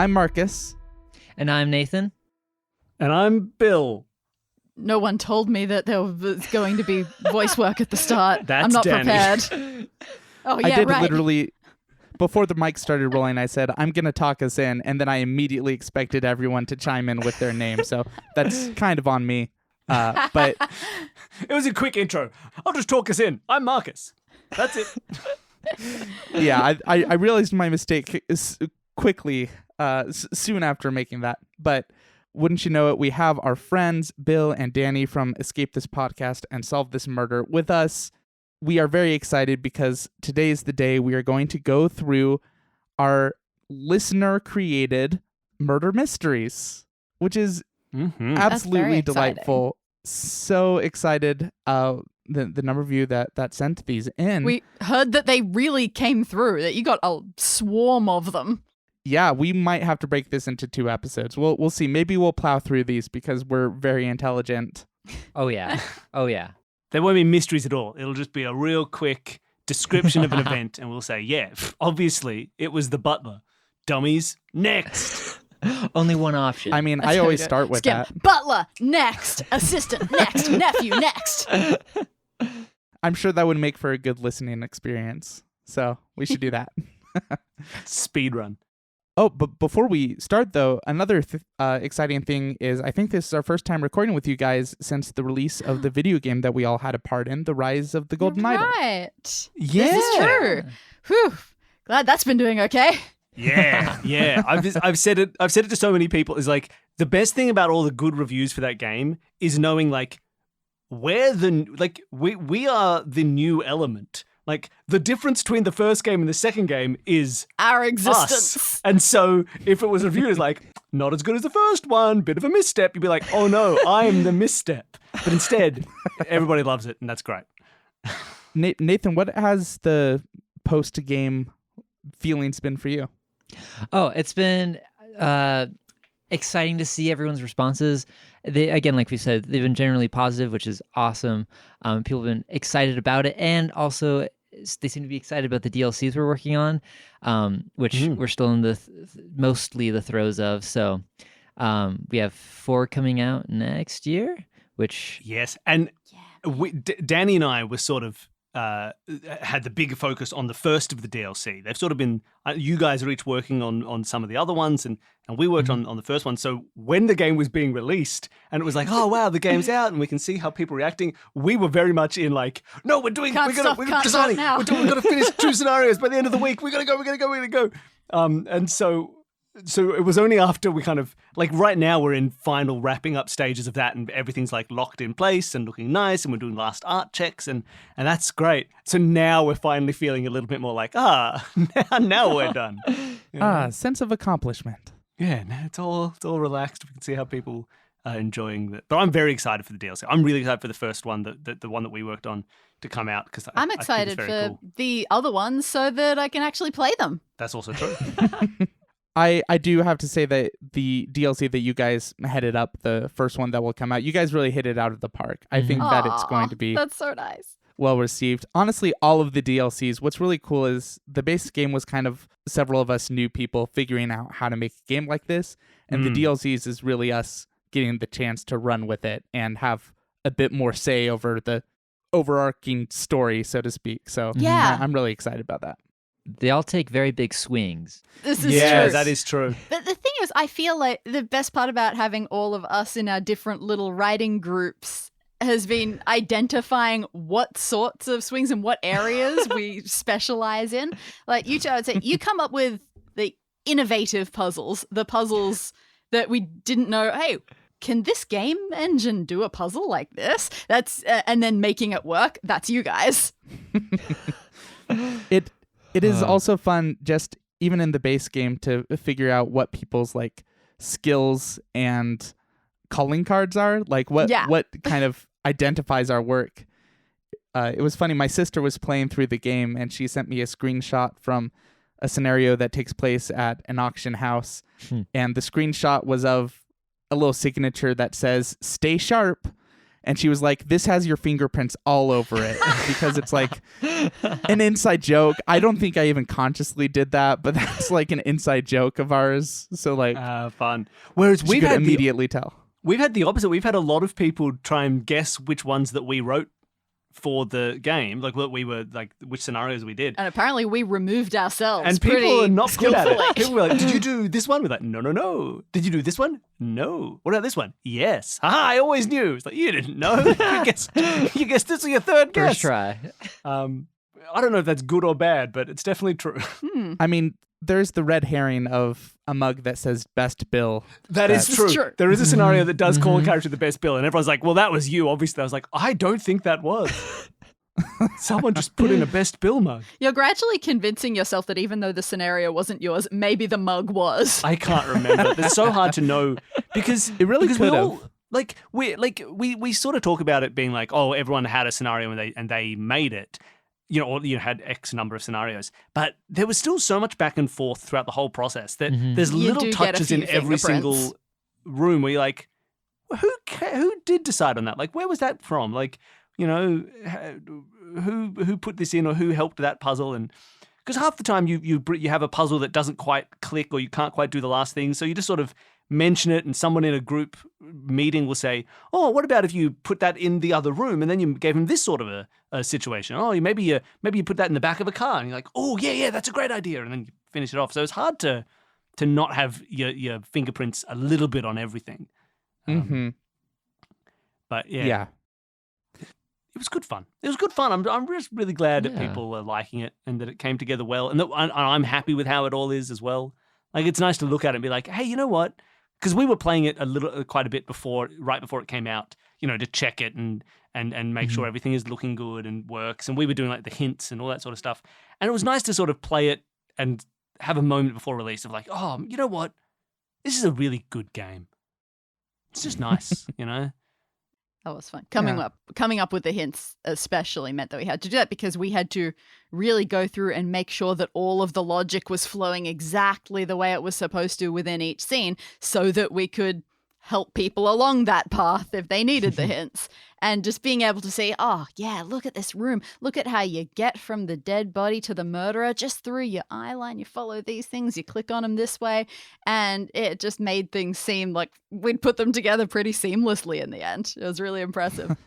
I'm Marcus. And I'm Nathan. And I'm Bill. No one told me that there was going to be voice work at the start. That's I'm not Dani. prepared. Oh, yeah, I did right. literally, before the mic started rolling, I said, I'm going to talk us in, and then I immediately expected everyone to chime in with their name, so that's kind of on me. But it was a quick intro. I'll just talk us in. I'm Marcus. That's it. yeah, I realized my mistake quickly, soon after making that. But wouldn't you know it, we have our friends Bill and Dani from Escape This Podcast and Solve This Murder with us. We are very excited because today is the day we are going to go through our listener-created murder mysteries, which is absolutely delightful. So excited. The number of you that sent these in. We heard that they really came through, that you got a swarm of them. Yeah, we might have to break this into 2 episodes. We'll see. Maybe we'll plow through these because we're very intelligent. Oh, yeah. Oh, yeah. There won't be mysteries at all. It'll just be a real quick description of an event, and we'll say, yeah, obviously, it was the butler. Dummies, next. Only one option. I mean, I always start with Skim. that. Butler, next. Assistant, next. Nephew, next. I'm sure that would make for a good listening experience. So we should do that. Speed run. Oh, but before we start, though, another exciting thing is I think this is our first time recording with you guys since the release of the video game that we all had a part in, The Rise of the Golden Idol. Right. Yeah. This is true. Whew. Glad that's been doing okay. Yeah. I've said it to so many people. Is like the best thing about all the good reviews for that game is knowing like we are the new element. Like, the difference between the first game and the second game is our existence. Us. And so, if it was reviewed as like, not as good as the first one, bit of a misstep, you'd be like, oh no, I'm the misstep. But instead, everybody loves it, and that's great. Nathan, what has the post-game feelings been for you? Oh, it's been exciting to see everyone's responses. Again, like we said, they've been generally positive, which is awesome. People have been excited about it, and also they seem to be excited about the DLCs we're working on, which we're still in the mostly the throes of. So we have 4 coming out next year, which yes, and Dani and I were sort of had the big focus on the first of the DLC. They've sort of been, you guys are each working on some of the other ones, and we worked on the first one. So when the game was being released, and it was like, oh wow, the game's out, and we can see how people are reacting, we were very much in like, no, we're going to finish 2 scenarios by the end of the week. We're gonna go. And so it was only after we kind of, like right now we're in final wrapping up stages of that, and everything's like locked in place and looking nice, and we're doing last art checks, and that's great. So now we're finally feeling a little bit more like, now we're done. Sense of accomplishment. Yeah, now it's all relaxed. We can see how people are enjoying it. But I'm very excited for the DLC. I'm really excited for the first one, the one that we worked on to come out, because I'm excited for for cool. the other ones so that I can actually play them. That's also true. I do have to say that the DLC that you guys headed up, the first one that will come out, you guys really hit it out of the park. I think that it's going to be that's so nice. Well received. Honestly, all of the DLCs, what's really cool is the base game was kind of several of us new people figuring out how to make a game like this, and the DLCs is really us getting the chance to run with it and have a bit more say over the overarching story, so to speak. So yeah, I'm really excited about that. they all take very big swings. This is yeah, true. that is true. But the thing is, I feel like the best part about having all of us in our different little writing groups has been identifying what sorts of swings and what areas we specialize in. Like you two, I would say, you come up with the innovative puzzles, the puzzles that we didn't know, hey, can this game engine do a puzzle like this? That's and then making it work. That's you guys. It is also fun, just even in the base game, to figure out what people's like skills and calling cards are. Like what kind of identifies our work. It was funny. My sister was playing through the game, and she sent me a screenshot from a scenario that takes place at an auction house, and the screenshot was of a little signature that says "Stay sharp," And she was like, this has your fingerprints all over it because it's like an inside joke. I don't think I even consciously did that, but that's like an inside joke of ours. So like fun. Whereas she we've could had immediately tell. We've had the opposite. We've had a lot of people try and guess which ones that we wrote for the game, like what we were like, which scenarios we did. And apparently we removed ourselves. And people are not good at skillfully. it. People were like, "Did you do this one?" We're like, "No. Did you do this one? No. What about this one? Yes. Haha, I always knew." It's like, you didn't know. You guessed this was your third guess. First try. I don't know if that's good or bad, but it's definitely true. I mean, there's the red herring of a mug that says best Bill. That is That's- true. There is a scenario that does call a character the best Bill, and everyone's like, "Well, that was you." Obviously, I was like, "I don't think that was." Someone just put in a best Bill mug. You're gradually convincing yourself that even though the scenario wasn't yours, maybe the mug was. I can't remember. It's so hard to know because It really because could we have. all we sort of talk about it being like, oh, everyone had a scenario and they made it, or had X number of scenarios, but there was still so much back and forth throughout the whole process that there's You little do get a touches few in every fingerprints. single room where you're like, who did decide on that? Like, where was that from? Like, who put this in or who helped that puzzle? And because half the time you have a puzzle that doesn't quite click or you can't quite do the last thing, so you just sort of mention it and someone in a group meeting will say, oh, what about if you put that in the other room and then you gave him this sort of a situation? Oh, maybe you put that in the back of a car, and you're like, oh, yeah, that's a great idea, and then you finish it off. So it's hard to not have your fingerprints a little bit on everything. But Yeah. it was good fun. It was good fun. I'm just really glad that people are liking it and that it came together well, and that I'm happy with how it all is as well. Like, it's nice to look at it and be like, hey, you know what? Because we were playing it quite a bit right before it came out, to check it and make sure everything is looking good and works. And we were doing like the hints and all that sort of stuff. And it was nice to sort of play it and have a moment before release of like, oh, you know what? This is a really good game. It's just nice, That was fun. Coming up with the hints especially meant that we had to do that because we had to really go through and make sure that all of the logic was flowing exactly the way it was supposed to within each scene so that we could help people along that path if they needed the hints. And just being able to say, oh, yeah, look at this room. Look at how you get from the dead body to the murderer just through your eye line. You follow these things, you click on them this way. And it just made things seem like we'd put them together pretty seamlessly in the end. It was really impressive.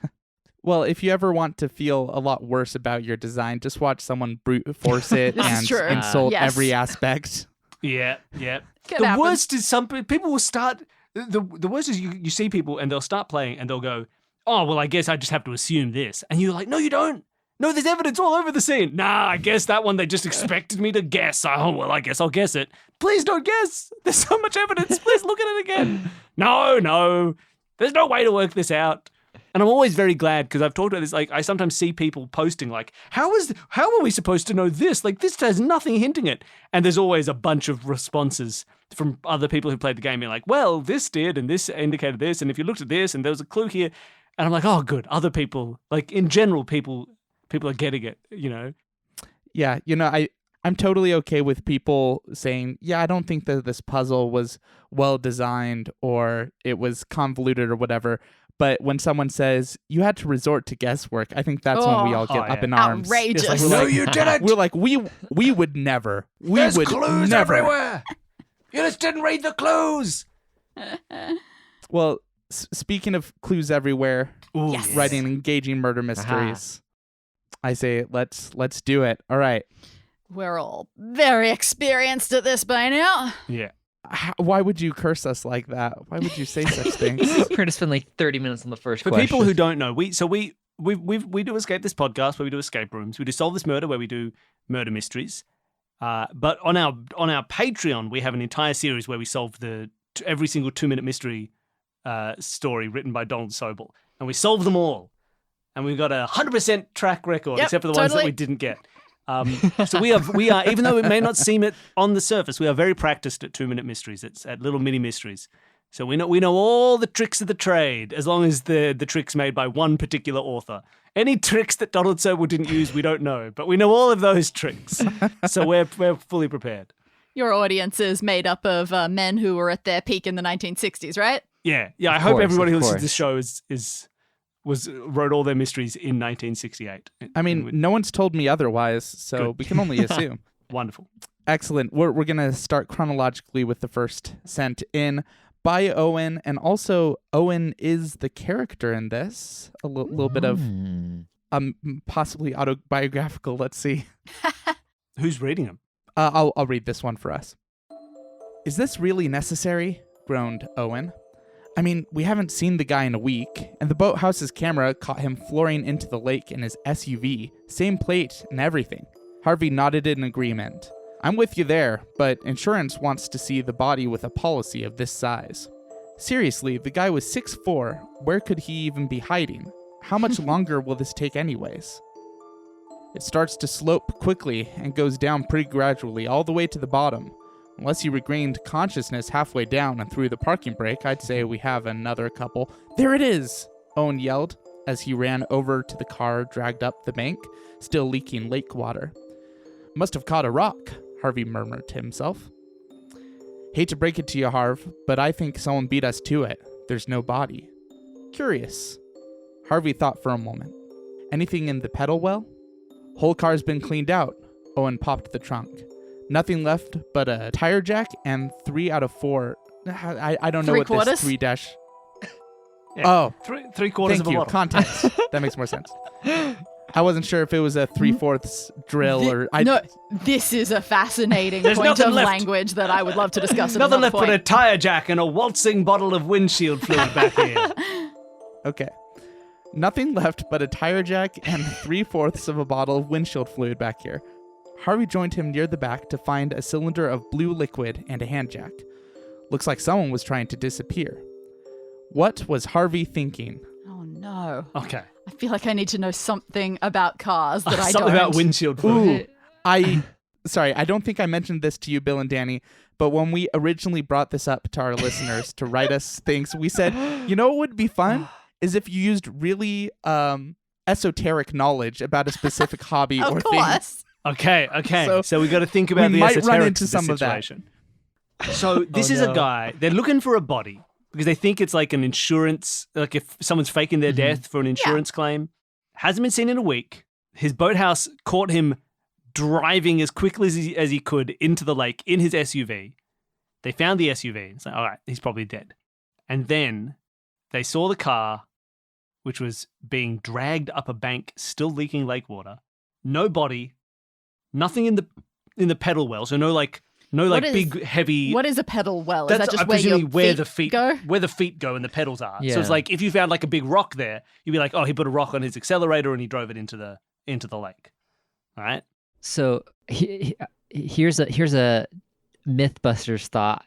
Well, if you ever want to feel a lot worse about your design, just watch someone brute force it This is and true. insult Yes. every aspect. Yeah. Could The happen. worst is some people will start. The worst is you see people and they'll start playing and they'll go, oh, well, I guess I just have to assume this. And you're like, no, you don't. No, there's evidence all over the scene. Nah, I guess that one they just expected me to guess. Oh, well, I guess I'll guess it. Please don't guess. There's so much evidence. Please look at it again. No. There's no way to work this out. And I'm always very glad because I've talked about this. Like, I sometimes see people posting like, how are we supposed to know this? Like, this has nothing hinting it. And there's always a bunch of responses from other people who played the game being like, well, this did, and this indicated this, and if you looked at this, and there was a clue here. And I'm like, oh, good. Other people, like in general, people are getting it, Yeah, I'm totally okay with people saying, yeah, I don't think that this puzzle was well designed or it was convoluted or whatever. But when someone says you had to resort to guesswork, I think that's when we all get up in arms. Outrageous. It's like, we're No, like- you didn't. We're like, we would never. There's would clues never. everywhere. You just didn't read the clues. Well, speaking of clues everywhere, Ooh, Yes. writing engaging murder mysteries, I say let's do it. All right. We're all very experienced at this by now. Yeah. Why would you curse us like that? Why would you say such things? We're going to spend like 30 minutes on the first For question. people who don't know, we do Escape This podcast where we do escape rooms. We do Solve This Murder where we do murder mysteries. But on our Patreon, we have an entire series where we solve every single 2-minute mystery story written by Donald Sobel, and we solve them all. And we've got a 100% track record, Yep, except for the ones that totally. we didn't get. So we are, even though it may not seem it on the surface, we are very practiced at 2-minute mysteries. It's at little mini mysteries. So we know all the tricks of the trade, as long as the tricks made by one particular author. Any tricks that Donald Sobel didn't use, we don't know, but we know all of those tricks. So we're fully prepared. Your audience is made up of men who were at their peak in the 1960s, right? Yeah. I hope course, everybody who of listens to course. this show is wrote all their mysteries in 1968. I mean, no one's told me otherwise, so Good. we can only assume. Wonderful. Excellent. We're going to start chronologically with the first sent in by Owen, and also Owen is the character in this. A little bit of possibly autobiographical. Let's see. Who's reading them? I'll read this one for us. Is this really necessary? Groaned Owen. I mean, we haven't seen the guy in a week, and the boathouse's camera caught him flooring into the lake in his SUV. Same plate and everything. Harvey nodded in agreement. I'm with you there, but insurance wants to see the body with a policy of this size. Seriously, the guy was 6'4". Where could he even be hiding? How much longer will this take anyways? It starts to slope quickly and goes down pretty gradually all the way to the bottom. Unless he regained consciousness halfway down and through the parking brake, I'd say we have another couple. There it is! Owen yelled as he ran over to the car dragged up the bank, still leaking lake water. Must have caught a rock, Harvey murmured to himself. Hate to break it to you, Harv, but I think someone beat us to it. There's no body. Curious. Harvey thought for a moment. Anything in the pedal well? Whole car's been cleaned out. Owen popped the trunk. Nothing left but a tire jack and 3 out of 4. I don't know what this 3 dash. Yeah. Oh, three quarters thank of a you. bottle. Context. That makes more sense. I wasn't sure if it was a 3/4 drill or. No, this is a fascinating There's point nothing of left. language that I would love to discuss. At Nothing another left point. but a tire jack and a waltzing bottle of windshield fluid back here. Okay. Nothing left but a tire jack and 3/4 of a bottle of windshield fluid back here. Harvey joined him near the back to find a cylinder of blue liquid and a hand jack. Looks like someone was trying to disappear. What was Harvey thinking? Oh no. Okay. I feel like I need to know something about cars that I Something don't. about windshield fluid. Sorry, I don't think I mentioned this to you, Bill and Danny, but when we originally brought this up to our listeners to write us things, we said, you know what would be fun? Is if you used really esoteric knowledge about a specific hobby or Of thing. course. Okay. So So we got to think about we the might run esoterics into of the some of that. situation. So this Oh, is no. a guy. They're looking for a body because they think it's like an insurance, like if someone's faking their death for an insurance claim. Hasn't been seen in a week. His boathouse caught him driving as quickly as he could into the lake in his SUV. They found the SUV. It's like, all right, he's probably dead. And then they saw the car, which was being dragged up a bank, still leaking lake water. No body, nothing in the pedal well. So no What is- big heavy. What is a pedal well? Is That's that just where your presumably feet go? where the feet go and the pedals are. Yeah. So it's like if you found like a big rock there, you'd be like, oh, he put a rock on his accelerator and he drove it into the lake. All right. So here's a MythBusters thought.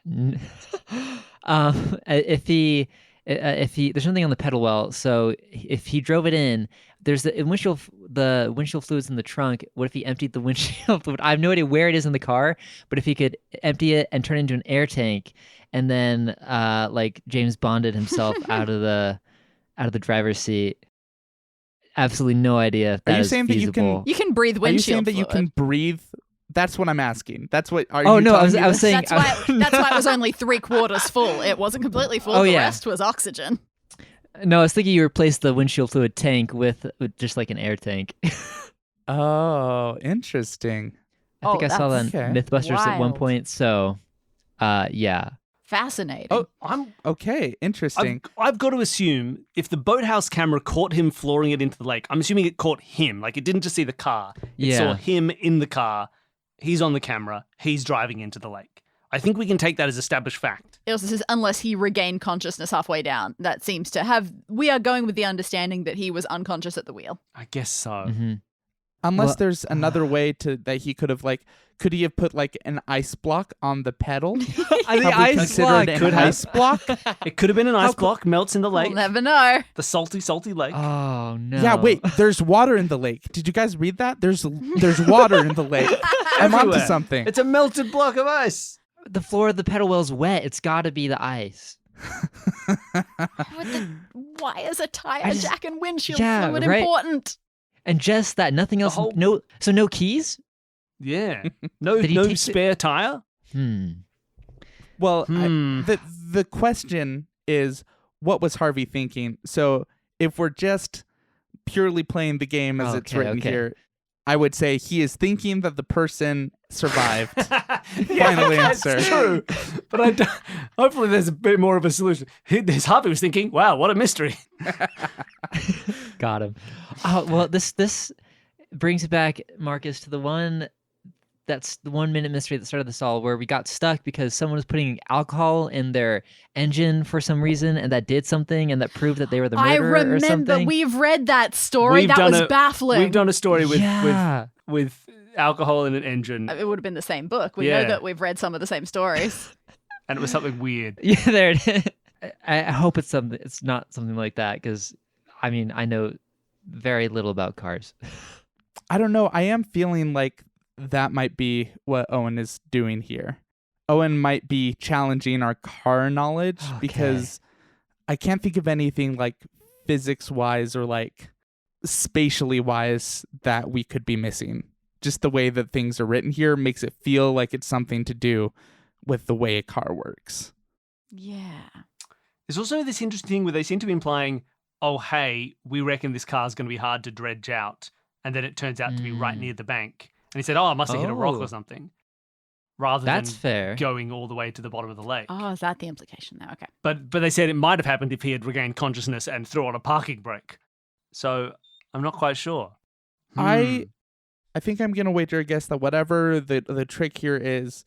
If he there's something on the pedal well, so if he drove it in, there's the windshield fluid's in the trunk. What if he emptied the windshield fluid? I have no idea where it is in the car, but if he could empty it and turn it into an air tank, and then like James Bonded himself out of the driver's seat. Absolutely no idea if Are that you is saying that you feasible. You can breathe Are you saying windshield that you can fluid. breathe? That's what I'm asking. That's what. Are Oh, you no, I telling me was this? saying- That's why it was only 3/4 full. It wasn't completely full. Oh, the yeah. rest was oxygen. No, I was thinking you replaced the windshield fluid tank with just like an air tank. Oh, interesting. I think Oh, I saw that in that's MythBusters at one wild. point. So, yeah. Fascinating. Oh, Okay, interesting. I've got to assume if the boathouse camera caught him flooring it into the lake, I'm assuming it caught him. Like it didn't just see the car. It saw Yeah. him in the car. He's on the camera. He's driving into the lake. I think we can take that as established fact. It also says unless he regained consciousness halfway down. That seems to have. We are going with the understanding that he was unconscious at the wheel. I guess so. hmm Unless Well- there's another way that he could have could he have put like an ice block on the pedal? The Have we ice considered block an could have. ice block? It could have been an ice block, melts in the lake. We'll never know. The salty, salty lake. Oh no. Yeah, wait. There's water in the lake. Did you guys read that? There's water in the lake. I'm onto Everywhere. something. It's a melted block of ice. The floor of the pedal well's wet. It's got to be the ice. Why is a tire I just- jack and windshield Yeah, fluid right. important? And just that, nothing else. whole- No keys. Yeah. No, Did he no take the- spare tire. Well, Hmm. the question is, what was Harvey thinking? So if we're just purely playing the game as it's written here, I would say he is thinking that the person survived. Final answer. That's true. But hopefully there's a bit more of a solution. His hubby was thinking, wow, what a mystery. Got him. Oh, well, this brings it back, Marcus, to the 1 minute mystery at the start of this all, where we got stuck because someone was putting alcohol in their engine for some reason, and that did something, and that proved that they were the murderer or something. I remember we've read that story. That was baffling. We've done a story with alcohol in an engine. It would have been the same book. We know that we've read some of the same stories. And it was something weird. Yeah, there it is. I hope it's something. It's not something like that, because I mean, I know very little about cars. I don't know. I am feeling like that might be what Owen is doing here. Owen might be challenging our car knowledge because I can't think of anything like physics-wise or like spatially wise that we could be missing. Just the way that things are written here makes it feel like it's something to do with the way a car works. Yeah. There's also this interesting thing where they seem to be implying, oh, hey, we reckon this car's going to be hard to dredge out. And then it turns out to be right near the bank. And he said, oh, it must have hit a rock or something. Rather than going all the way to the bottom of the lake. Oh, is that the implication there? Okay. But they said it might have happened if he had regained consciousness and threw on a parking brake. So I'm not quite sure. I think I'm going to wager a guess that whatever the trick here is,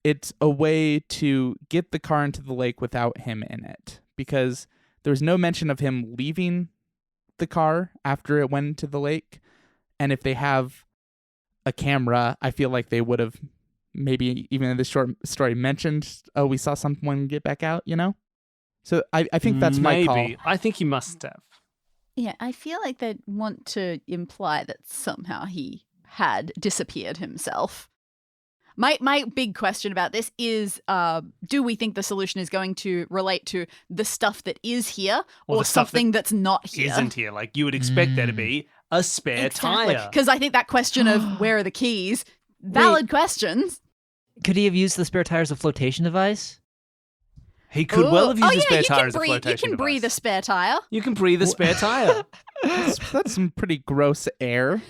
it's a way to get the car into the lake without him in it. Because there's no mention of him leaving the car after it went into the lake. And if they have a camera, I feel like they would have maybe even in this short story mentioned, oh, we saw someone get back out, you know? So I think that's my call. Maybe. I think he must have. Yeah, I feel like they want to imply that somehow he had disappeared himself. My big question about this is, do we think the solution is going to relate to the stuff that is here or something that's not here? Isn't here. Like you would expect there to be a spare tire. Because I think that question of where are the keys, valid questions. Could he have used the spare tire as a flotation device? He could well have used the spare tire as a flotation device. You can breathe a spare tire. You can breathe a spare tire. That's some pretty gross air.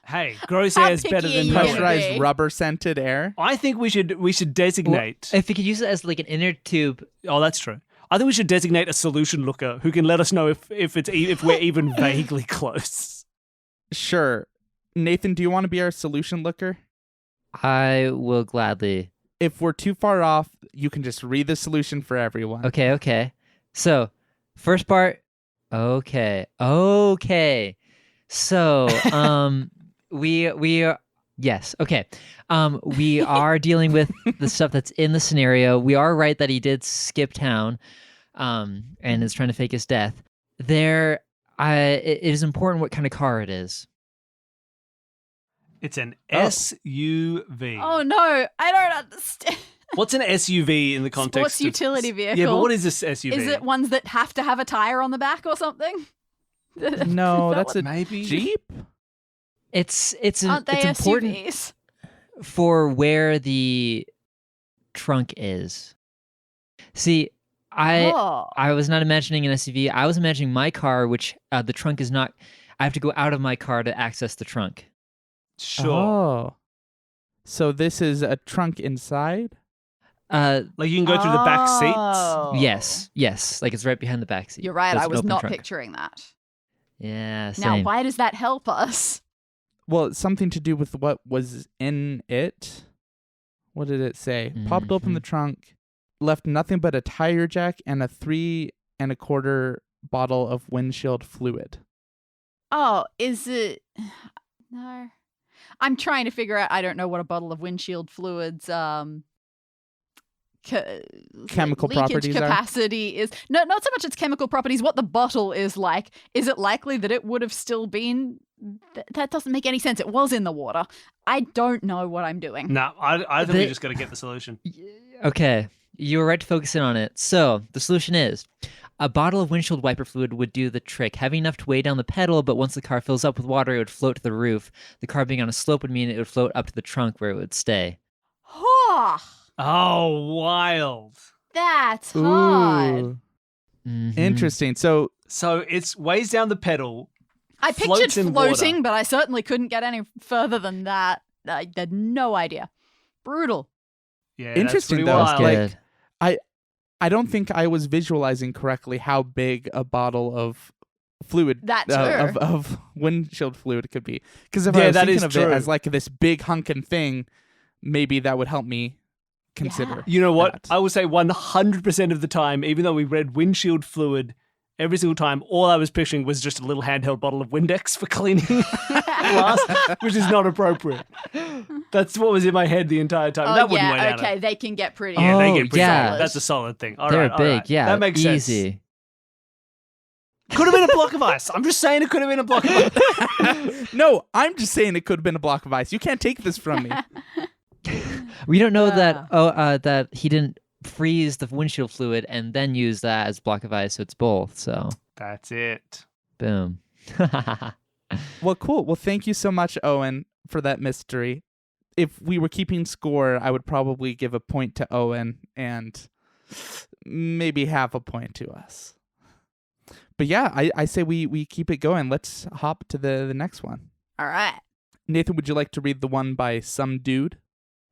Hey, gross air is better than pressurized rubber-scented air. I think we should designate. If we could use it as like an inner tube. Oh, that's true. I think we should designate a solution looker who can let us know if we're even vaguely close. Sure. Nathan, do you want to be our solution looker? I will gladly. If we're too far off, you can just read the solution for everyone. Okay. So, first part. Okay. So, we are, yes. Okay. We are dealing with the stuff that's in the scenario. We are right that he did skip town, and is trying to fake his death. It is important what kind of car it is. It's an SUV. Oh no, I don't understand. What's an SUV in the context Sports utility vehicle. Yeah, but what is this SUV? Is it ones that have to have a tire on the back or something? No, that's a maybe Jeep. It's Aren't they important SUVs? For where the trunk is. See, I was not imagining an SUV. I was imagining my car, which the trunk is not. I have to go out of my car to access the trunk. Sure. Oh. So this is a trunk inside? Like you can go through the back seats? Yes. Like it's right behind the back seat. You're right. So I was not trunk. picturing that. Yeah, same. Now, why does that help us? Well, it's something to do with what was in it. What did it say? Popped open the trunk, left nothing but a tire jack and a 3 1/4 bottle of windshield fluid. Oh, is it? No. I'm trying to figure out. I don't know what a bottle of windshield fluids chemical properties capacity is. No, not so much its chemical properties. What the bottle is like. Is it likely that it would have still been? That doesn't make any sense. It was in the water. I don't know what I'm doing. No, I think we just got to get the solution. Okay, you were right to focus in on it. So the solution is a bottle of windshield wiper fluid would do the trick, having enough to weigh down the pedal, but once the car fills up with water, it would float to the roof. The car being on a slope would mean it would float up to the trunk where it would stay. Oh, wild. That's hard. Ooh. Mhm. Interesting. So So it's ways down the pedal. I Floats pictured in floating, water. but I certainly couldn't get any further than that. I had no idea. Brutal. Yeah, Interesting, that's though. pretty That was wild. good. I don't think I was visualizing correctly how big a bottle of fluid That too. of windshield fluid could be. Because if Yeah, I was that thinking is of true. it as like this big hunkin' thing, maybe that would help me consider. Yeah. You know what? that. I would say 100% of the time, even though we read windshield fluid every single time, all I was picturing was just a little handheld bottle of Windex for cleaning glass, which is not appropriate. That's what was in my head the entire time. Oh, that wouldn't yeah, weigh down. okay. They can get pretty. Yeah, they Oh, get pretty yeah. solid. That's a solid thing. All They're right, all big. right. Yeah, that makes easy. sense. Could have been a block of ice. I'm just saying it could have been a block of ice. No, I'm just saying it could have been a block of ice. You can't take this from me. We don't know Yeah. that he didn't freeze the windshield fluid and then use that as block of ice, so it's both. So That's it. boom. Well, cool. Well, thank you so much, Owen, for that mystery. If we were keeping score, I would probably give a point to Owen and maybe half a point to us. But yeah, I say we keep it going. Let's hop to the next one. All right. Nathan, would you like to read the one by some dude?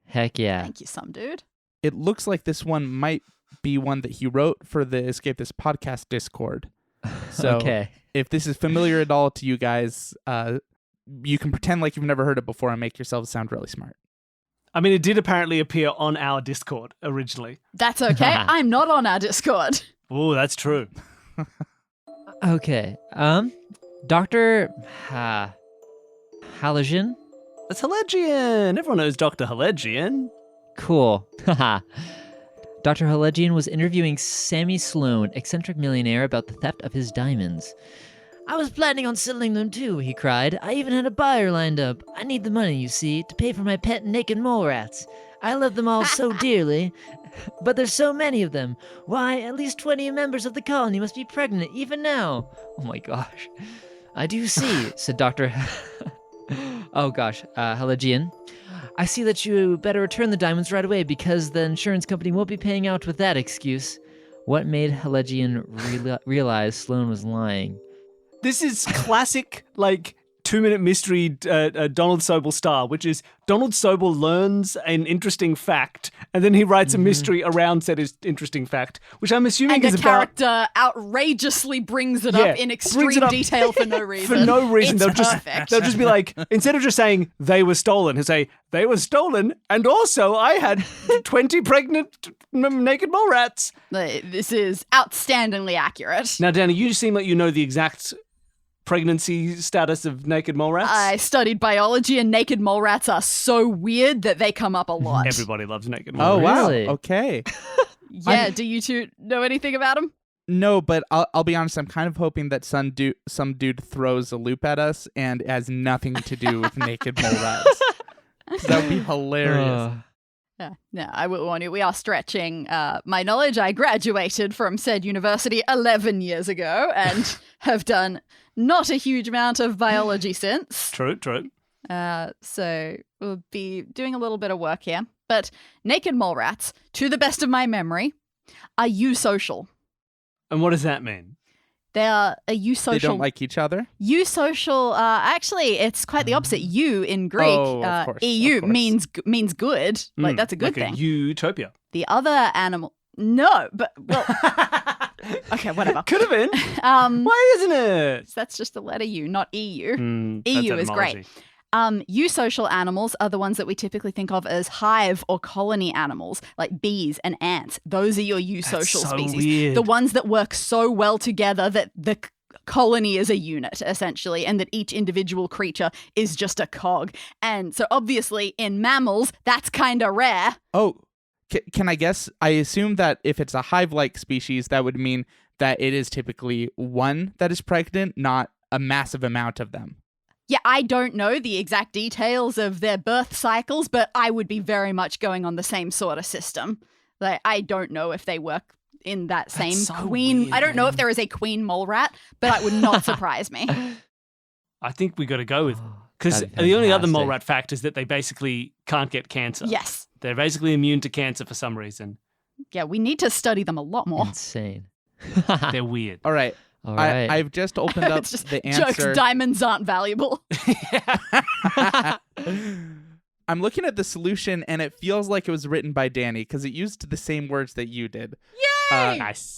Heck yeah. Thank you, some dude. It looks like this one might be one that he wrote for the Escape This Podcast Discord. So Okay. if this is familiar at all to you guys, you can pretend like you've never heard it before and make yourselves sound really smart. I mean, it did apparently appear on our Discord originally. That's okay. I'm not on our Discord. Oh, that's true. Okay. Dr. Halogen? That's Halegian. Everyone knows Dr. Halegian. Cool. Dr. Halegian was interviewing Sammy Sloan, eccentric millionaire, about the theft of his diamonds. I was planning on selling them too, he cried. I even had a buyer lined up. I need the money, you see, to pay for my pet naked mole rats. I love them all so dearly, but there's so many of them. Why, at least 20 members of the colony must be pregnant even now. Oh my gosh. I do see, said Dr. Oh gosh, Halegian. I see that you better return the diamonds right away because the insurance company won't be paying out with that excuse. What made Halegian realize Sloan was lying? This is classic, like, 2-minute mystery Donald Sobel style, which is Donald Sobel learns an interesting fact, and then he writes a mystery around said interesting fact, which I'm assuming And is the about... character outrageously brings it Yeah, up in brings extreme it up detail for no reason. For no reason. It's They'll perfect. just be like, instead of just saying they were stolen, he'll say, they were stolen, and also I had 20 pregnant naked mole rats. This is outstandingly accurate. Now, Dani, you seem like you know the exact pregnancy status of naked mole rats. I studied biology, and naked mole rats are so weird that they come up a lot. Everybody loves naked mole Oh, rats. Really? wow. Okay. Yeah, do you two know anything about them? No, but I'll be honest. I'm kind of hoping that some dude throws a loop at us and it has nothing to do with naked mole rats. 'Cause that would be hilarious. Yeah, no, I will warn you, we are stretching my knowledge. I graduated from said university 11 years ago and have done not a huge amount of biology since. True, true. So we'll be doing a little bit of work here. But naked mole rats, to the best of my memory, are eusocial. And what does that mean? They are a eusocial. They don't like each other? Eusocial. Actually, it's quite the opposite. Eu in Greek, Oh, of course, EU of course. means good. Like that's a good like thing. A utopia. The other animal, no, but well, okay, whatever. Could have been. Why isn't it? That's just the letter U, not EU. That's EU is great. etymology. Eusocial animals are the ones that we typically think of as hive or colony animals, like bees and ants. Those are your eusocial so species. weird. The ones that work so well together that the colony is a unit, essentially, and that each individual creature is just a cog. And so obviously in mammals, that's kind of rare. Oh, can I guess? I assume that if it's a hive-like species, that would mean that it is typically one that is pregnant, not a massive amount of them. Yeah, I don't know the exact details of their birth cycles, but I would be very much going on the same sort of system. Like, I don't know if they work in that same so queen. weird, I don't know man. if there is a queen mole rat, but that would not surprise me. I think we got to go with because That'd be the only other mole fantastic. rat fact is that they basically can't get cancer. Yes. They're basically immune to cancer for some reason. Yeah, we need to study them a lot more. Insane. They're weird. All right. All right. I've just opened up It's just the jokes. answer. Diamonds aren't valuable. I'm looking at the solution, and it feels like it was written by Dani because it used the same words that you did. Yay! Nice.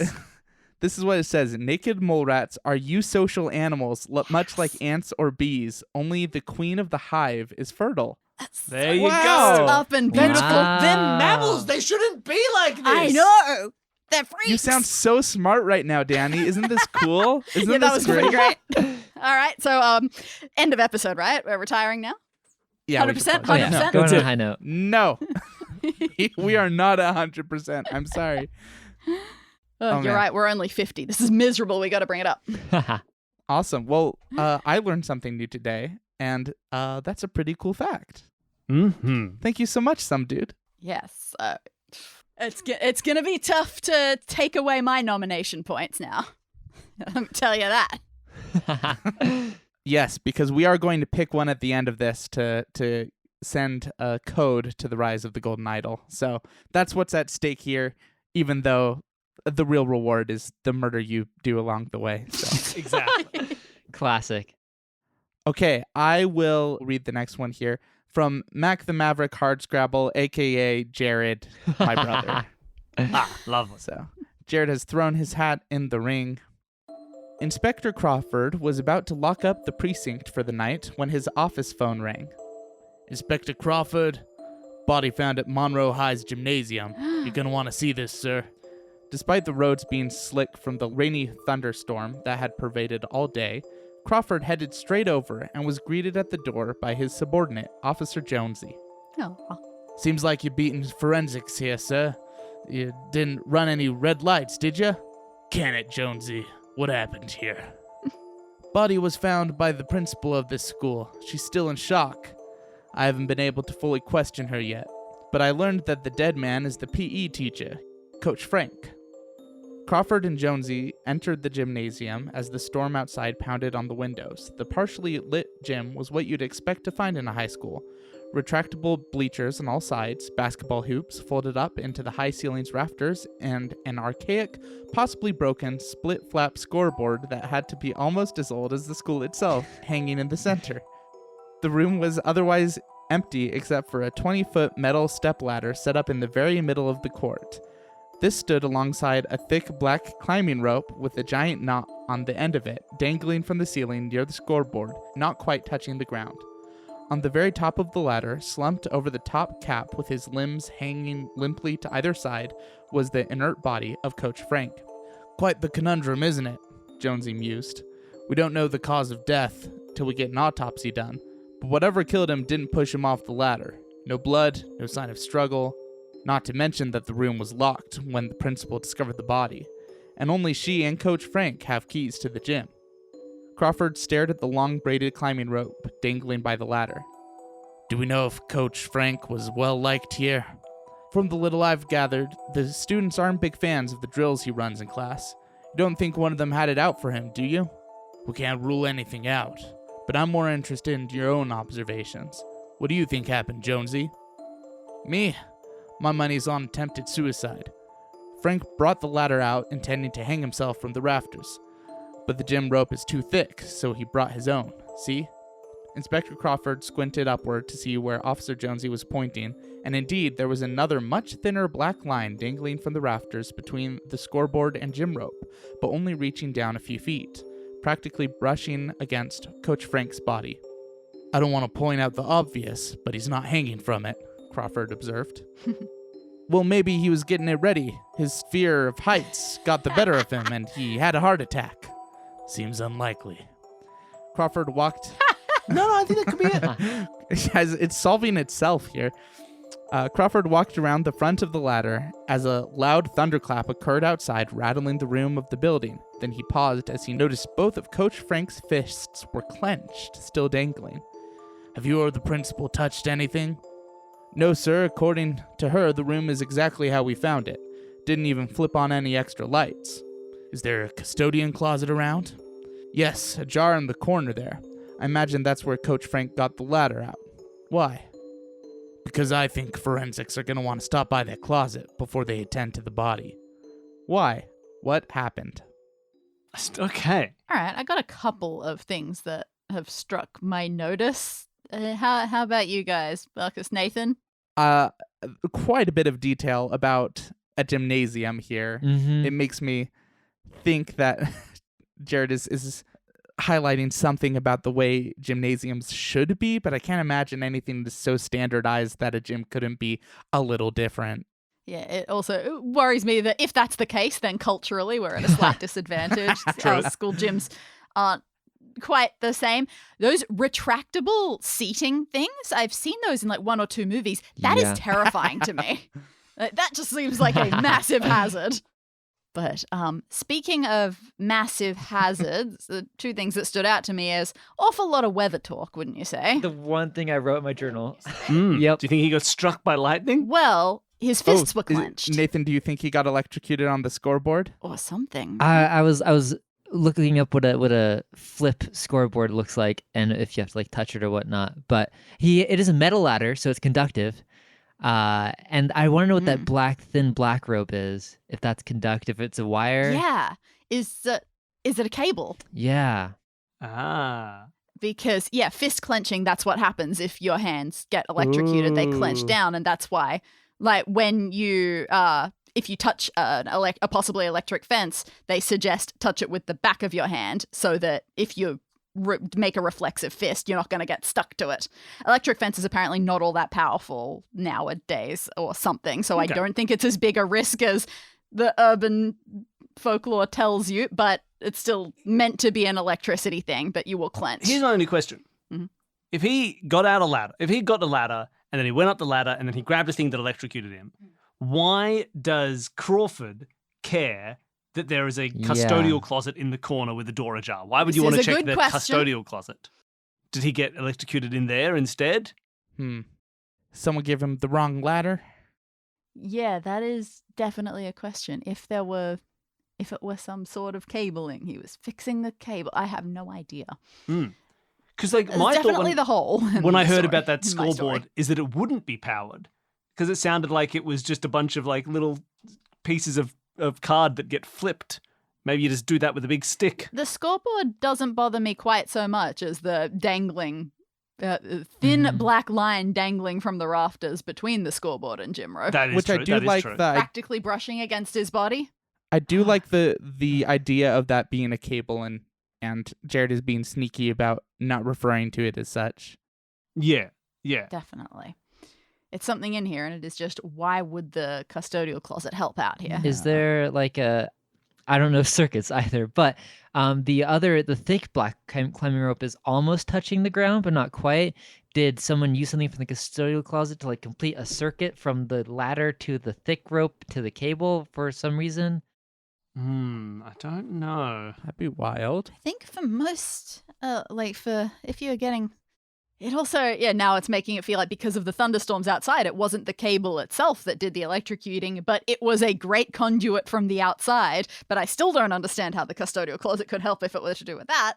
This is what it says. Naked mole rats are eusocial animals, much like ants or bees. Only the queen of the hive is fertile. There you Wow. go. Up and Wow. beautiful. They're mammals. They shouldn't be like this. I know. They're freaks. You sound so smart right now, Dani. Isn't this cool? Isn't Yeah, that this was pretty great. All right, so end of episode, right? We're retiring now. Yeah, we should 100%? probably- Oh, yeah. 100%? Going on a it. high note. No. We are not 100%. I'm sorry. Oh, Oh, you're man. right. We're only 50. This is miserable. We got to bring it up. Awesome. Well, I learned something new today, and that's a pretty cool fact. Mm-hmm. Thank you so much, some dude. Yes. It's gonna be tough to take away my nomination points now. Let me tell you that. Yes, because we are going to pick one at the end of this to send a code to the Rise of the Golden Idol. So that's what's at stake here, even though the real reward is the murder you do along the way. So. Exactly. Classic. Okay, I will read the next one here from Mac the Maverick Hardscrabble, aka Jared, my brother. Lovely. So Jared has thrown his hat in the ring. Inspector Crawford was about to lock up the precinct for the night when his office phone rang. Inspector Crawford, body found at Monroe High's gymnasium. You're gonna want to see this, sir. Despite the roads being slick from the rainy thunderstorm that had pervaded all day, Crawford headed straight over and was greeted at the door by his subordinate, Officer Jonesy. Oh, Seems like you're beating forensics here, sir. You didn't run any red lights, did you? Can it, Jonesy? What happened here? Body was found by the principal of this school. She's still in shock. I haven't been able to fully question her yet, but I learned that the dead man is the PE teacher, Coach Frank. Crawford and Jonesy entered the gymnasium as the storm outside pounded on the windows. The partially lit gym was what you'd expect to find in a high school. Retractable bleachers on all sides, basketball hoops folded up into the high ceiling's rafters, and an archaic, possibly broken, split-flap scoreboard that had to be almost as old as the school itself hanging in the center. The room was otherwise empty except for a 20-foot metal stepladder set up in the very middle of the court. This stood alongside a thick black climbing rope with a giant knot on the end of it, dangling from the ceiling near the scoreboard, not quite touching the ground. On the very top of the ladder, slumped over the top cap with his limbs hanging limply to either side, was the inert body of Coach Frank. Quite the conundrum, isn't it? Jonesy mused. We don't know the cause of death till we get an autopsy done, but whatever killed him didn't push him off the ladder. No blood, no sign of struggle, not to mention that the room was locked when the principal discovered the body, and only she and Coach Frank have keys to the gym. Crawford stared at the long braided climbing rope dangling by the ladder. Do we know if Coach Frank was well liked here? From the little I've gathered, the students aren't big fans of the drills he runs in class. You don't think one of them had it out for him, do you? We can't rule anything out, but I'm more interested in your own observations. What do you think happened, Jonesy? Me? My money's on attempted suicide. Frank brought the ladder out, intending to hang himself from the rafters. But the gym rope is too thick, so he brought his own. See? Inspector Crawford squinted upward to see where Officer Jonesy was pointing, and indeed there was another much thinner black line dangling from the rafters between the scoreboard and gym rope, but only reaching down a few feet, practically brushing against Coach Frank's body. I don't want to point out the obvious, but he's not hanging from it, Crawford observed. Well, maybe he was getting it ready. His fear of heights got the better of him, and he had a heart attack. Seems unlikely. Crawford walked... No, I think that could be it. It's solving itself here. Crawford walked around the front of the ladder as a loud thunderclap occurred outside, rattling the room of the building. Then he paused as he noticed both of Coach Frank's fists were clenched, still dangling. Have you or the principal touched anything? No, sir. According to her, the room is exactly how we found it. Didn't even flip on any extra lights. Is there a custodian closet around? Yes, ajar in the corner there. I imagine that's where Coach Frank got the ladder out. Why? Because I think forensics are going to want to stop by that closet before they attend to the body. Why? What happened? Okay. All right, I got a couple of things that have struck my notice. How about you guys, Marcus, Nathan? Quite a bit of detail about a gymnasium here. Mm-hmm. It makes me think that Jared is highlighting something about the way gymnasiums should be, but I can't imagine anything that's so standardized that a gym couldn't be a little different. Yeah, it also worries me that if that's the case, then culturally we're at a slight disadvantage. Our school gyms aren't quite the same. Those retractable seating things, I've seen those in like 1 or 2 movies. That is terrifying to me. That just seems like a massive hazard. But speaking of massive hazards, the 2 things that stood out to me is awful lot of weather talk, wouldn't you say? The one thing I wrote in my journal. Yep. Do you think he got struck by lightning? Well, his fists were clenched. Nathan, do you think he got electrocuted on the scoreboard? Or something. I was looking up what a flip scoreboard looks like, and if you have to like touch it or whatnot. But it is a metal ladder, so it's conductive. And I want to know what that thin black rope is. If that's conductive, if it's a wire. Yeah. Is it a cable? Yeah. Because, yeah, fist clenching, that's what happens if your hands get electrocuted. They clench down, and that's why, like, when you, if you touch a possibly electric fence, they suggest touch it with the back of your hand so that if you make a reflexive fist, you're not going to get stuck to it. Electric fence is apparently not all that powerful nowadays or something, so I don't think it's as big a risk as the urban folklore tells you, but it's still meant to be an electricity thing that you will clench. Here's my only question. Mm-hmm. If he got a ladder and then he went up the ladder and then he grabbed a thing that electrocuted him, why does Crawford care that there is a custodial closet in the corner with the door ajar? Why would you want to check the custodial closet? Did he get electrocuted in there instead? Someone gave him the wrong ladder? Yeah, that is definitely a question. If it were some sort of cabling, he was fixing the cable. I have no idea. Because like my definitely thought the hole. When I heard about that scoreboard is that it wouldn't be powered, because it sounded like it was just a bunch of like little pieces of card that get flipped. Maybe you just do that with a big stick. The scoreboard doesn't bother me quite so much as the dangling, thin black line dangling from the rafters between the scoreboard and gym rope. That is Which true. I do like. Practically brushing against his body. I do like the idea of that being a cable, and Jared is being sneaky about not referring to it as such. Yeah. Definitely. It's something in here, and it is just, why would the custodial closet help out here? Is there like I don't know circuits either, but the thick black climbing rope is almost touching the ground, but not quite. Did someone use something from the custodial closet to like complete a circuit from the ladder to the thick rope to the cable for some reason? I don't know. That'd be wild. I think for most, if you're getting... It also, now it's making it feel like because of the thunderstorms outside, it wasn't the cable itself that did the electrocuting, but it was a great conduit from the outside. But I still don't understand how the custodial closet could help if it were to do with that.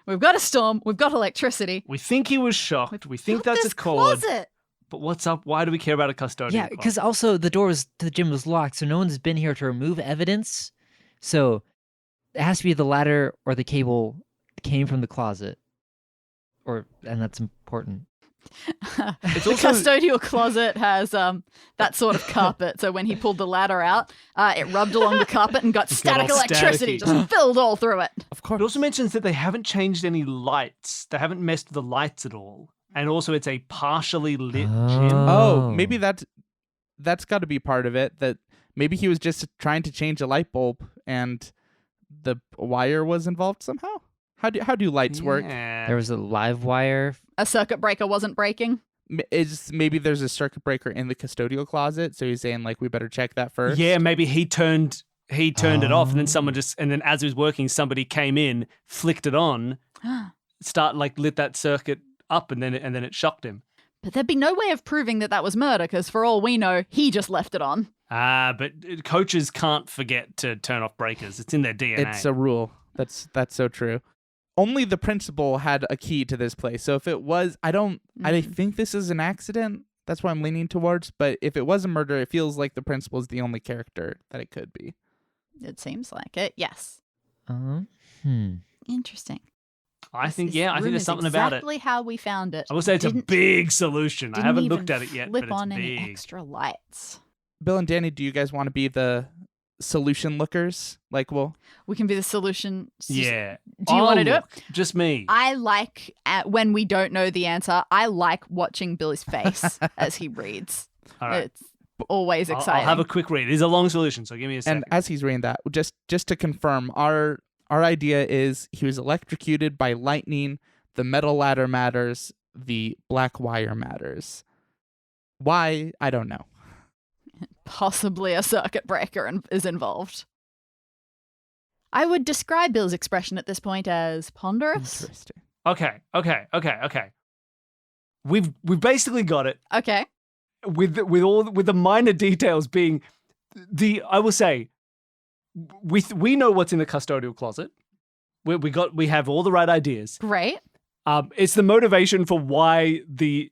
We've got a storm. We've got electricity. We think he was shocked. We think that's a cord. Closet. But what's up? Why do we care about a custodial Yeah, because also the door to the gym was locked, so no one's been here to remove evidence. So it has to be the ladder or the cable came from the closet. And that's important. The custodial closet has that sort of carpet, so when he pulled the ladder out, it rubbed along the carpet and got static electricity, just filled all through it. Of course. It also mentions that they haven't changed any lights. They haven't messed with the lights at all. And also it's a partially lit gym. Oh, maybe that's got to be part of it. That maybe he was just trying to change a light bulb and the wire was involved somehow. How do lights work? There was a live wire. A circuit breaker wasn't breaking. Maybe there's a circuit breaker in the custodial closet, so he's saying like we better check that first. Yeah, maybe he turned it off, and then as he was working, somebody came in, flicked it on, lit that circuit up, and then it shocked him. But there'd be no way of proving that was murder, because for all we know, he just left it on. But coaches can't forget to turn off breakers. It's in their DNA. It's a rule. That's so true. Only the principal had a key to this place. So if it was, I think this is an accident. That's what I'm leaning towards. But if it was a murder, it feels like the principal is the only character that it could be. It seems like it. Yes. Interesting. I think This I think room there's is something about it. Exactly how we found it. I will say it's a Didn't- big solution. I didn't haven't even looked at it yet, flip but it's on any big. extra lights. Bill and Danny, do you guys want to be the solution lookers? Like, well, We can be the solution. Yeah. Do you want to do it? look, Just me. I like when we don't know the answer. I like watching Billy's face as he reads. All right. It's always I'll exciting. have a quick read. It's a long solution, so give me a second. and as he's reading that, just to confirm, our idea is he was electrocuted by lightning. The metal ladder matters. The black wire matters. Why? I don't know. Possibly a circuit breaker is involved. I would describe Bill's expression at this point as ponderous. Interesting. Okay. We've basically got it. Okay. With the minor details being I will say we know what's in the custodial closet. We have all the right ideas. Great. It's the motivation for why the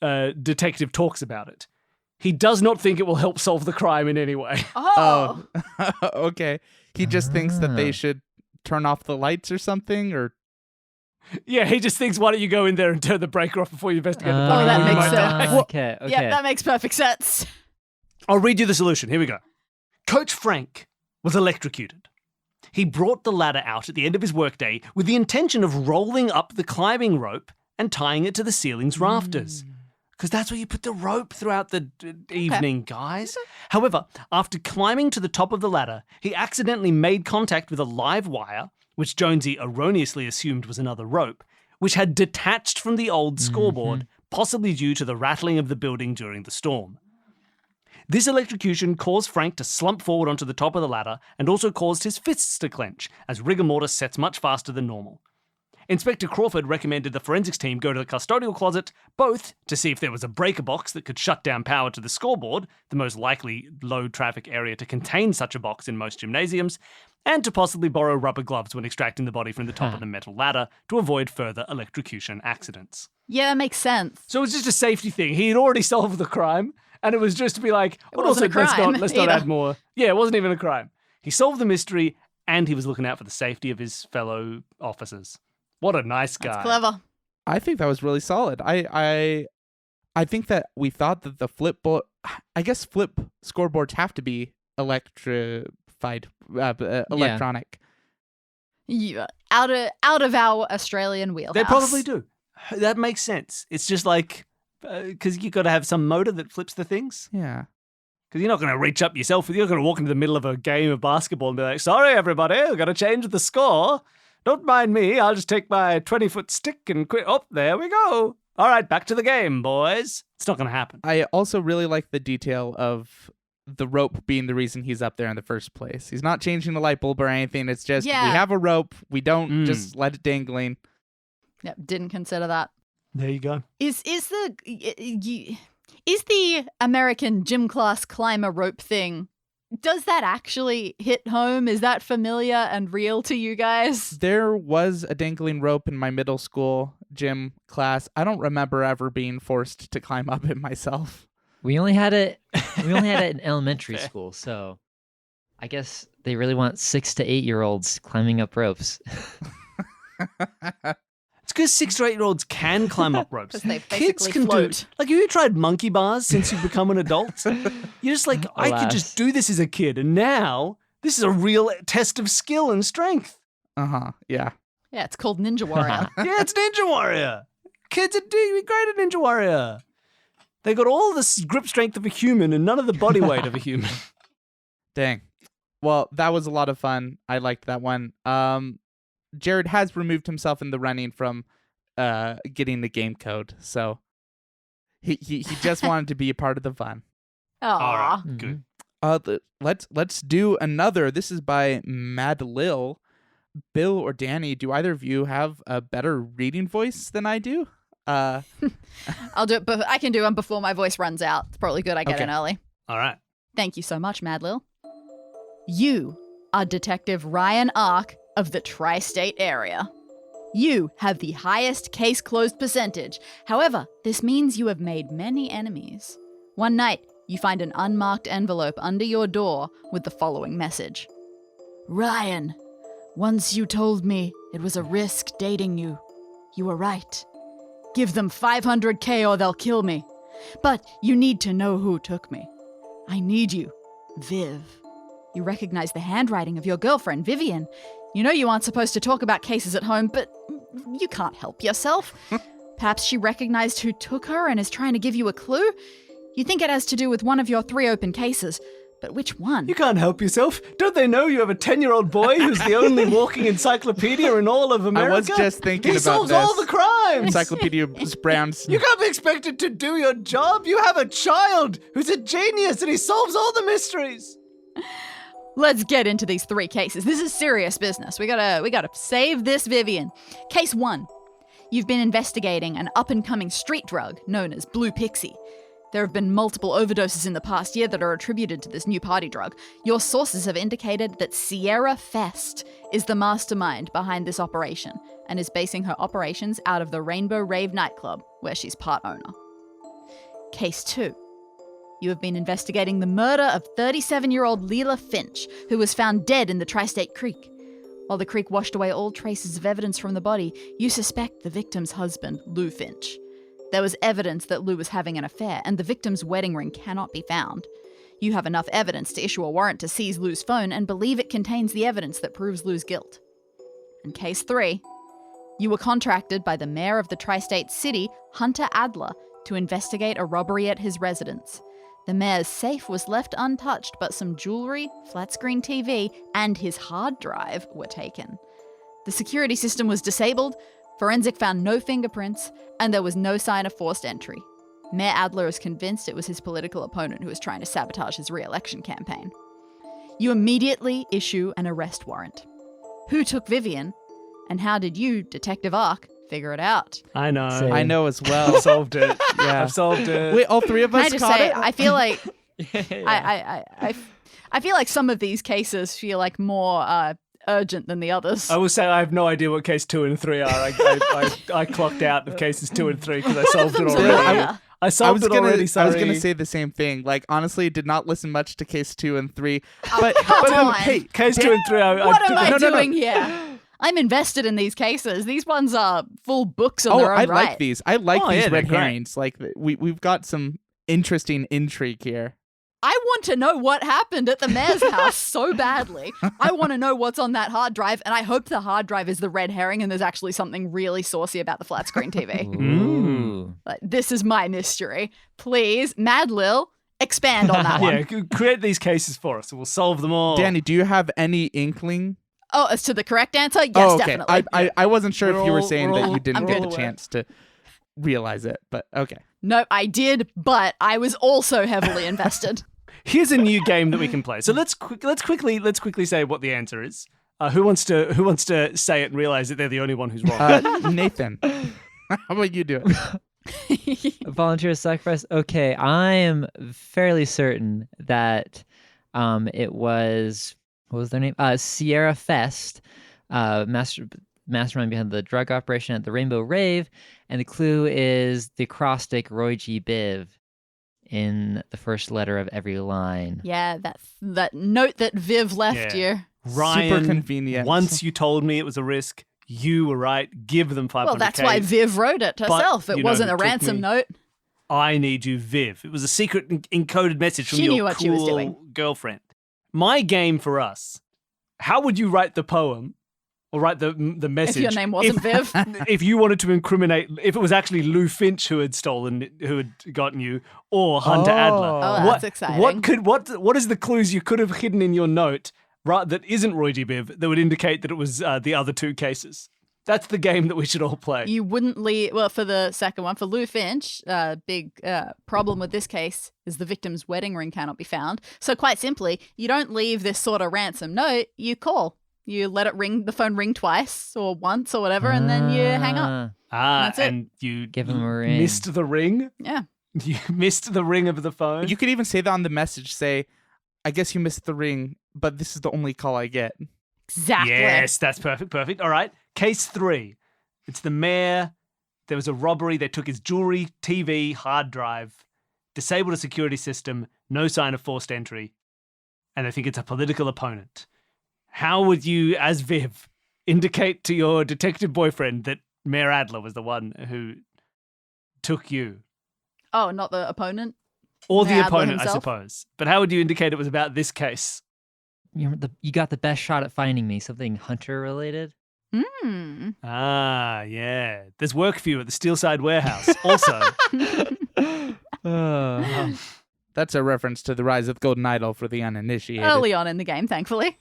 detective talks about it. He does not think it will help solve the crime in any way. Oh. Okay. He just thinks that they should turn off the lights or something, or Yeah, he just thinks, why don't you go in there and turn the breaker off before you investigate the body? Oh, that You makes might die. sense. Okay. Yeah, that makes perfect sense. I'll read you the solution. Here we go. Coach Frank was electrocuted. He brought the ladder out at the end of his workday with the intention of rolling up the climbing rope and tying it to the ceiling's rafters. Because that's where you put the rope throughout the evening, guys. However, after climbing to the top of the ladder, he accidentally made contact with a live wire, which Jonesy erroneously assumed was another rope, which had detached from the old scoreboard, possibly due to the rattling of the building during the storm. This electrocution caused Frank to slump forward onto the top of the ladder and also caused his fists to clench, as rigor mortis sets much faster than normal. Inspector Crawford recommended the forensics team go to the custodial closet, both to see if there was a breaker box that could shut down power to the scoreboard, the most likely low-traffic area to contain such a box in most gymnasiums, and to possibly borrow rubber gloves when extracting the body from the top of the metal ladder to avoid further electrocution accidents. Yeah, that makes sense. So it was just a safety thing. He had already solved the crime, and it was just to be like, but also wasn't a crime let's not either. add more. Yeah, it wasn't even a crime. He solved the mystery, and he was looking out for the safety of his fellow officers. What a nice guy. That's clever. I think that was really solid. I think that we thought that the flip scoreboards have to be electrified, electronic. Yeah, out of our Australian wheelhouse. They probably do. That makes sense. It's just like, because you got to have some motor that flips the things. Yeah. Because you're not going to reach up yourself. You're going to walk into the middle of a game of basketball and be like, sorry, everybody, we've got to change the score. Don't mind me. I'll just take my 20-foot stick and quit. Oh, there we go. All right, back to the game, boys. It's not going to happen. I also really like the detail of the rope being the reason he's up there in the first place. He's not changing the light bulb or anything. It's just we have a rope. We don't just let it dangling. Yep, didn't consider that. There you go. Is the American gym class climber rope thing, does that actually hit home? Is that familiar and real to you guys? There was a dangling rope in my middle school gym class. I don't remember ever being forced to climb up it myself. We only had it in elementary school, so I guess they really want 6 to 8 year olds climbing up ropes. It's because 6 to 8 year olds can climb up ropes. 'Cause they Kids basically can float. do. Like, have you tried monkey bars since you've become an adult? You're just like, I could just do this as a kid, and now this is a real test of skill and strength. Yeah. Yeah, it's called Ninja Warrior. Yeah, it's Ninja Warrior. Kids are doing great at Ninja Warrior. They got all the grip strength of a human and none of the body weight of a human. Dang. Well, that was a lot of fun. I liked that one. Jared has removed himself in the running from getting the game code, so he just wanted to be a part of the fun. All right, Aw. good. Let's do another. This is by Mad Lil. Bill or Danny, do either of you have a better reading voice than I do? I'll do it, but I can do one before my voice runs out. It's probably good I get in early. All right. Thank you so much, Mad Lil. You are Detective Ryan Ark of the tri-state area. You have the highest case closed percentage. However, this means you have made many enemies. One night, you find an unmarked envelope under your door with the following message. Ryan, once you told me it was a risk dating you. You were right. Give them $500K or they'll kill me. But you need to know who took me. I need you, Viv. You recognize the handwriting of your girlfriend, Vivian. You know you aren't supposed to talk about cases at home, but you can't help yourself. Perhaps she recognized who took her and is trying to give you a clue? You think it has to do with one of your 3 open cases, but which one? You can't help yourself. Don't they know you have a 10-year-old boy who's the only walking encyclopedia in all of America? I was just thinking he about solves this. all the crimes. Encyclopedia Brown's. You can't be expected to do your job. You have a child who's a genius and he solves all the mysteries. Let's get into these 3 cases. This is serious business. We gotta save this Vivian. Case 1. You've been investigating an up-and-coming street drug known as Blue Pixie. There have been multiple overdoses in the past year that are attributed to this new party drug. Your sources have indicated that Sierra Fest is the mastermind behind this operation and is basing her operations out of the Rainbow Rave nightclub, where she's part owner. Case 2. You have been investigating the murder of 37-year-old Leela Finch, who was found dead in the Tri-State Creek. While the creek washed away all traces of evidence from the body, you suspect the victim's husband, Lou Finch. There was evidence that Lou was having an affair, and the victim's wedding ring cannot be found. You have enough evidence to issue a warrant to seize Lou's phone and believe it contains the evidence that proves Lou's guilt. In case 3, you were contracted by the mayor of the Tri-State City, Hunter Adler, to investigate a robbery at his residence. The mayor's safe was left untouched, but some jewelry, flat-screen TV, and his hard drive were taken. The security system was disabled, forensic found no fingerprints, and there was no sign of forced entry. Mayor Adler is convinced it was his political opponent who was trying to sabotage his re-election campaign. You immediately issue an arrest warrant. Who took Vivian, and how did you, Detective Ark, figure it out? I know. Same. I know as well. I've solved it. Yeah. I've solved it. Wait, all 3 of Can us I just caught say, it? I feel like Yeah. I feel like some of these cases feel like more urgent than the others. I will say I have no idea what case 2 and 3 are. I clocked out of cases 2 and 3 because I solved it them's already. familiar. I solved it already. Sorry. I was gonna say the same thing. Like, honestly, did not listen much to case 2 and 3. But come on. hey, case 2 and 3. What am I no, no. doing here? I'm invested in these cases. These ones are full books on oh, their own I right. like these. I like Oh, these yeah, they're red great. herrings. Like, we've got some interesting intrigue here. I want to know what happened at the mayor's house so badly. I want to know what's on that hard drive, and I hope the hard drive is the red herring and there's actually something really saucy about the flat screen TV. Ooh. Like, this is my mystery. Please, Mad Lil, expand on that one. Yeah, create these cases for us and we'll solve them all. Danny, do you have any inkling? Oh, as to the correct answer? Yes, oh, okay. definitely. I wasn't sure if you were saying we're that all- you didn't I'm get good. the chance to realize it, but okay. No, I did, but I was also heavily invested. Here's a new game that we can play. So let's quickly say what the answer is. Who wants to say it and realize that they're the only one who's wrong? Nathan, how about you do it? Volunteer sacrifice. Okay, I am fairly certain that it was, what was their name? Sierra Fest, mastermind behind the drug operation at the Rainbow Rave, and the clue is the acrostic Roy G. Biv in the first letter of every line. Yeah, that note that Viv left Yeah. you. Ryan, Super convenient. Once you told me it was a risk, you were right. Give them 500K. Well, that's why Viv wrote it herself. you It know wasn't who a took ransom me? note. I need you, Viv. It was a secret encoded message from She your knew what she was cool doing. girlfriend. My game for us. How would you write the poem or write the message If your name wasn't Viv. if you wanted to incriminate, if it was actually Lou Finch who had gotten you, or Hunter Adler? Oh, that's exciting. What is the clues you could have hidden in your note that isn't Roy G. Biv that would indicate that it was the other 2 cases? That's the game that we should all play. You wouldn't leave. Well, for the second one, for Lou Finch, big problem with this case is the victim's wedding ring cannot be found. So quite simply, you don't leave this sort of ransom note. You call. You let it ring, the phone ring twice or once or whatever, and then you hang up. That's it. And you Give him a ring. missed the ring. Yeah. You missed the ring of the phone. You could even say that on the message. Say, I guess you missed the ring, but this is the only call I get. Exactly. Yes, that's perfect. All right. Case 3. It's the mayor. There was a robbery. They took his jewelry, TV, hard drive, disabled a security system, no sign of forced entry, and they think it's a political opponent. how would you, as Viv, indicate to your detective boyfriend that Mayor Adler was the one who took you? Oh, not the opponent? Or the Mayor Adler opponent, I himself? suppose. But how would you indicate it was about this case? You got the best shot at finding me. Something hunter related. Hmm. Ah, yeah. There's work for you at the Steelside Warehouse. Also, That's a reference to the Rise of the Golden Idol for the uninitiated. Early on in the game, thankfully.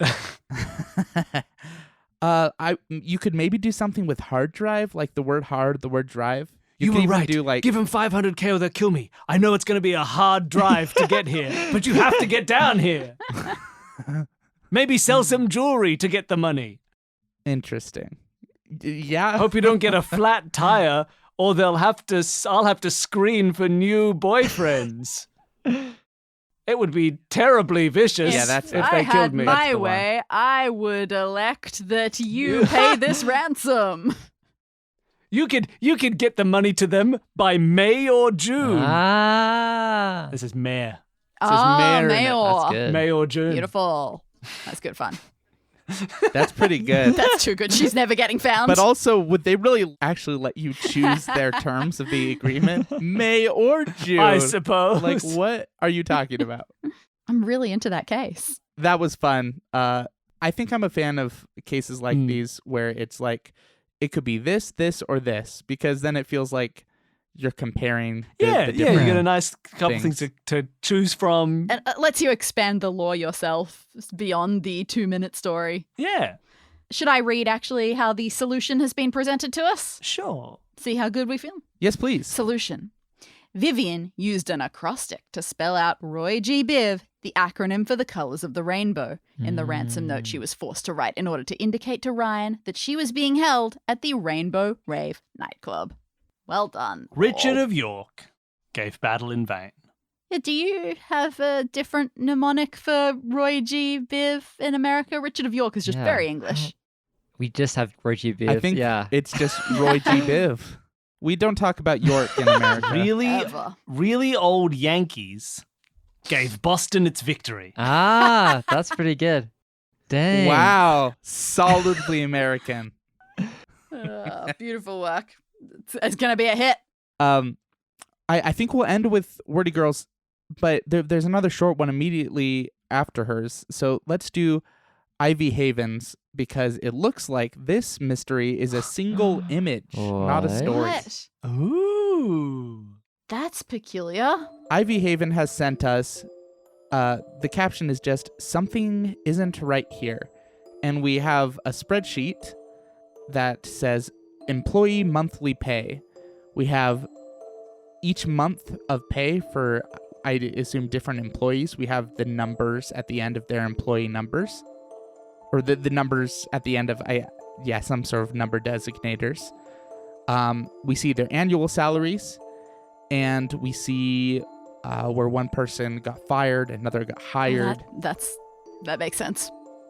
You could maybe do something with hard drive, like the word hard, the word drive. you could were even right. Do like Give him 500k or they'll kill me. I know it's going to be a hard drive to get here, but you have to get down here. Maybe sell some jewelry to get the money. interesting. Yeah. Hope you don't get a flat tire, or I'll have to screen for new boyfriends. It would be terribly vicious Yeah, that's- if I they had killed me. my That's the one. way, I would elect that you pay this ransom. You could get the money to them by May or June. Ah, This is May. Oh, mayor in it. mayor. that's good. May or June. Beautiful. That's good fun. That's pretty good. That's too good. She's never getting found. But also, would they really actually let you choose their terms of the agreement? May or June? I suppose. Like, what are you talking about? I'm really into that case. That was fun. I think I'm a fan of cases like these where it's like, it could be this, or this, because then it feels like you're comparing the Yeah, you different get a nice couple things to choose from. And it lets you expand the law yourself beyond the 2-minute story. Yeah, Should I read actually how the solution has been presented to us? sure. See how good we feel? Yes, please. Solution. Vivian used an acrostic to spell out Roy G. Biv, the acronym for the colors of the rainbow, in the ransom note she was forced to write in order to indicate to Ryan that she was being held at the Rainbow Rave nightclub. Well done. Richard Paul. of York gave battle in vain. Yeah, do you have a different mnemonic for Roy G. Biv in America? Richard of York is just Yeah. very English. We just have Roy Biv. I think yeah. it's just Roy G. Biv. We don't talk about York in America. Ever. Really old Yankees gave Boston its victory. Ah, that's pretty good. Dang. Wow. Solidly American. Beautiful work. It's going to be a hit. I think we'll end with Wordy Girls, but there's another short one immediately after hers. So let's do Ivy Havens, because it looks like this mystery is a single image, not a What? story. What? Ooh. That's peculiar. Ivy Haven has sent us, the caption is just, something isn't right here. And we have a spreadsheet that says employee monthly pay. We have each month of pay for, I assume, different employees. We have the numbers at the end of their employee numbers, or the numbers at the end of, some sort of number designators. We see their annual salaries, and we see where one person got fired, another got hired. That makes sense.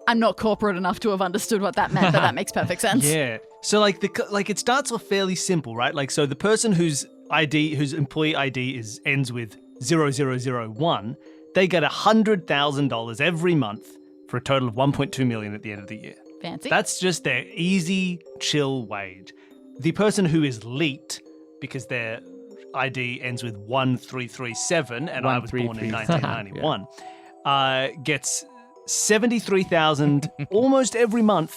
I'm not corporate enough to have understood what that meant, but that makes perfect sense. Yeah. So like it starts off fairly simple, right? Like, so the person whose employee ID ends with 0001, they get $100,000 every month for a total of 1.2 million at the end of the year. Fancy. That's just their easy, chill wage. The person who is leaked because their ID ends with 1337, and I was born in 1991, gets 73,000 almost every month,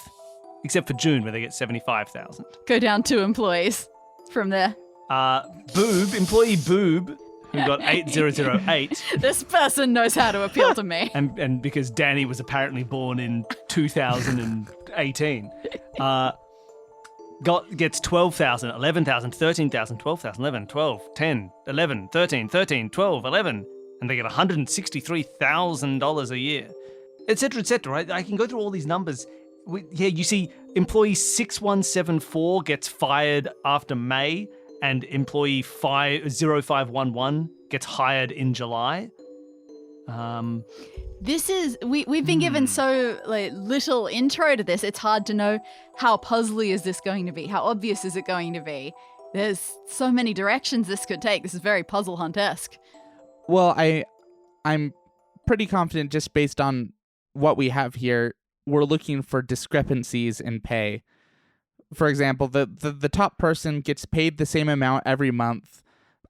except for June, where they get 75,000. Go down 2 employees from there. Employee Boob, who got 8008. This person knows how to appeal to me. And because Dani was apparently born in 2018, gets 12,000, 11,000, 13,000, 12,000, 11, 12, 10, 11, 13, 13, 12, 11, and they get $163,000 a year, etc., etc. Right? I can go through all these numbers. You see, employee 6174 gets fired after May, and employee 0511 gets hired in July. This is we've been given so little intro to this. It's hard to know how puzzly is this going to be. How obvious is it going to be? There's so many directions this could take. This is very puzzle hunt-esque. Well, I'm pretty confident just based on what we have here. we're looking for discrepancies in pay. For example, the top person gets paid the same amount every month,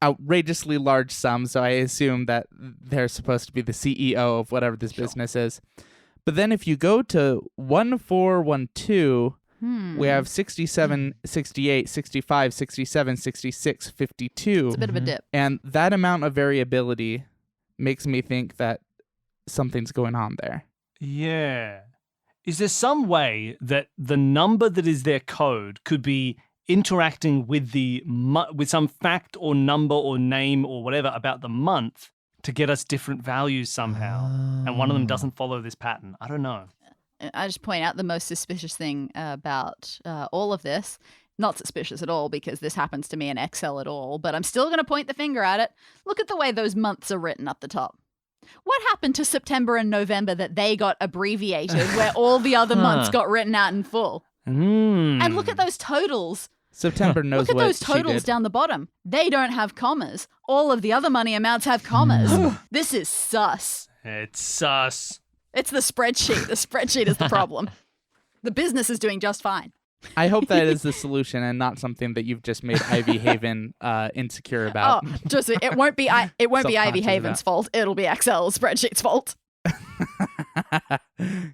outrageously large sums, so I assume that they're supposed to be the CEO of whatever this business is. But then if you go to 1412, we have 67, 68, 65, 67, 66, 52. It's a bit of a dip. And that amount of variability makes me think that something's going on there. Yeah. Is there some way that the number that is their code could be interacting with with some fact or number or name or whatever about the month to get us different values somehow? And one of them doesn't follow this pattern. I don't know. I just point out the most suspicious thing about all of this. Not suspicious at all because this happens to me in Excel at all, but I'm still going to point the finger at it. Look at the way those months are written up the top. What happened to September and November that they got abbreviated where all the other months got written out in full? And look at those totals. September knows Look at what those she totals did. down the bottom. They don't have commas. All of the other money amounts have commas. This is sus. It's sus. It's the spreadsheet. The spreadsheet is the problem. The business is doing just fine. I hope that is the solution and not something that you've just made Ivy Haven insecure about. Oh, just it won't be Ivy Self-conscious Haven's about. fault. It'll be Excel spreadsheet's fault.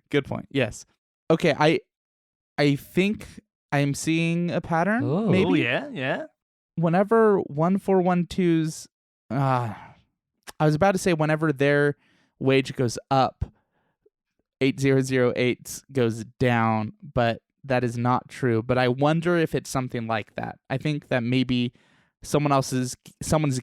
Good point. Yes. Okay, I think I'm seeing a pattern. Oh. Maybe. Oh, yeah. Whenever 1412's I was about to say whenever their wage goes up, 8008's goes down, but that is not true. But I wonder if it's something like that. I think that maybe someone's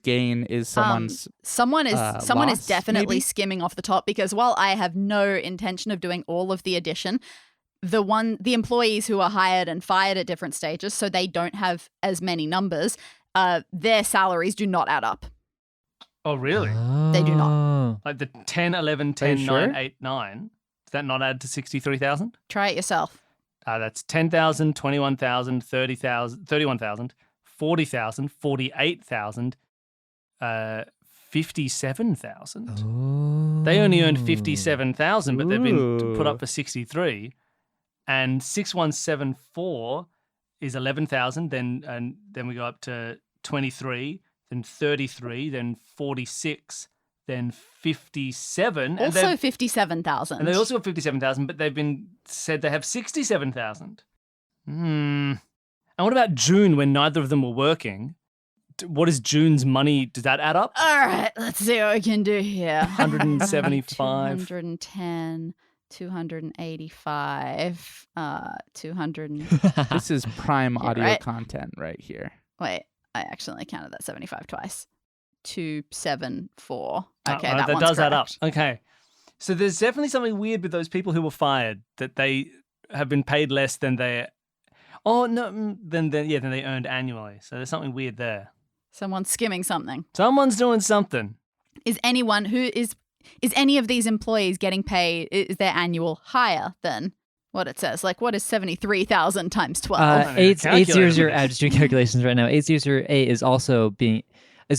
gain is someone's Someone is loss, definitely maybe? skimming off the top because while I have no intention of doing all of the addition, the employees who are hired and fired at different stages, so they don't have as many numbers, their salaries do not add up. Oh, really? They do not. Like the 10, 11, Are 10, you 9, sure? 8, 9. Does that not add to 63,000? Try it yourself. That's 10,000, 21,000, 30,000, 31,000, 40,000, 48,000, 57,000. They only earned 57,000, but they've been put up for 63. And 6174 is 11,000. Then we go up to 23, then 33, then 46, then 57. Also 57,000. And they also got 57,000, but they've been said they have 67,000. And what about June when neither of them were working? What is June's money? Does that add up? All right, let's see what we can do here. 175. 210, 285, 200. This is prime Yeah, audio right. content right here. Wait, I accidentally counted that 75 twice. 274. Oh, Okay, that one's does add up. correct. Okay. So there's definitely something weird with those people who were fired that they have been paid less than they. Oh no, than they earned annually. So there's something weird there. Someone's skimming something. Someone's doing something. Is any of these employees getting paid? Is their annual higher than what it says? Like, what is 73,000 times 12? I need a calculator for 800. I'm this. just doing calculations right now. 808 is also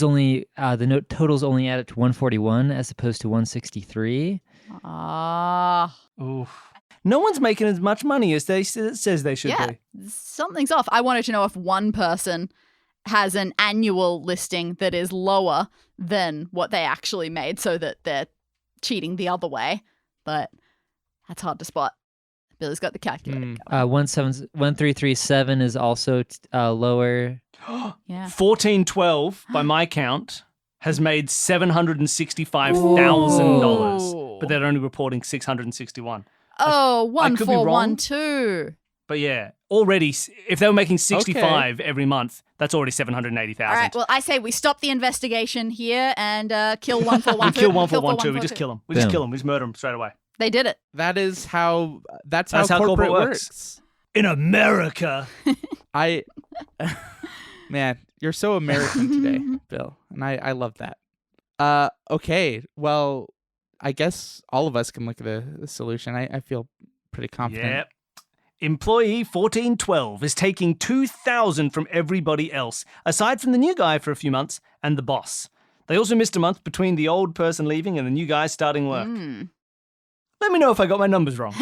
only the note totals only add up to 141 as opposed to 163. Ah, Oof. No one's making as much money as they says they should yeah, be. something's off. I wanted to know if one person has an annual listing that is lower than what they actually made, so that they're cheating the other way. But that's hard to spot. Billy's got the calculator. going. 1337 is also lower. Yeah. 1412, by my count, has made $765,000, Ooh. but they're only reporting 661. Oh, I could be wrong. 1412. But yeah, already, if they were making 65 every month, that's already 780,000. All right, well, I say we stop the investigation here and kill 1412. We kill 1412. We just kill them. We just Boom. kill them. We just murder them straight away. They did it. That's how That's how corporate corporate works. In America. Man, you're so American today, Bill, and I love that. Okay, well, I guess all of us can look at the solution. I feel pretty confident. Yep. Employee 1412 is taking 2,000 from everybody else, aside from the new guy for a few months and the boss. They also missed a month between the old person leaving and the new guy starting work. Let me know if I got my numbers wrong.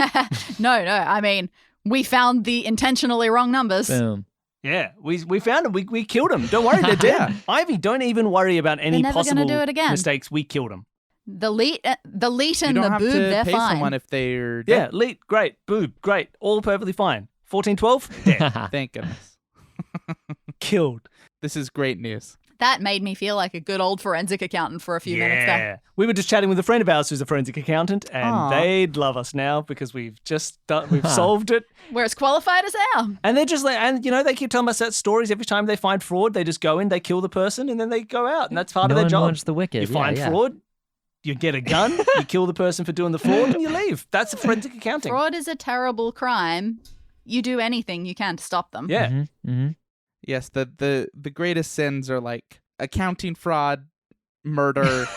No. I mean, we found the intentionally wrong numbers. Boom. Yeah, we found them. We killed them. Don't worry, they're dead. Ivy, don't even worry about any never possible gonna do it again. mistakes. We killed them. The leet You and don't the have boob, to they're pay fine. someone if they're Yeah, dead. leet, great. Boob, great. All perfectly fine. 1412, dead. Thank goodness. Killed. This is great news. That made me feel like a good old forensic accountant for a few minutes there. Yeah. We were just chatting with a friend of ours who's a forensic accountant, and Aw. they'd love us now because we've solved it. We're as qualified as now. And they're just like, and they keep telling us that stories every time they find fraud. They just go in, they kill the person, and then they go out, and that's part no of their one job. wants the wicked. You find yeah. fraud, you get a gun, you kill the person for doing the fraud, and you leave. That's forensic accounting. Fraud is a terrible crime. You do anything you can to stop them. Yeah. Mm-hmm. Yes, the greatest sins are like accounting fraud, murder,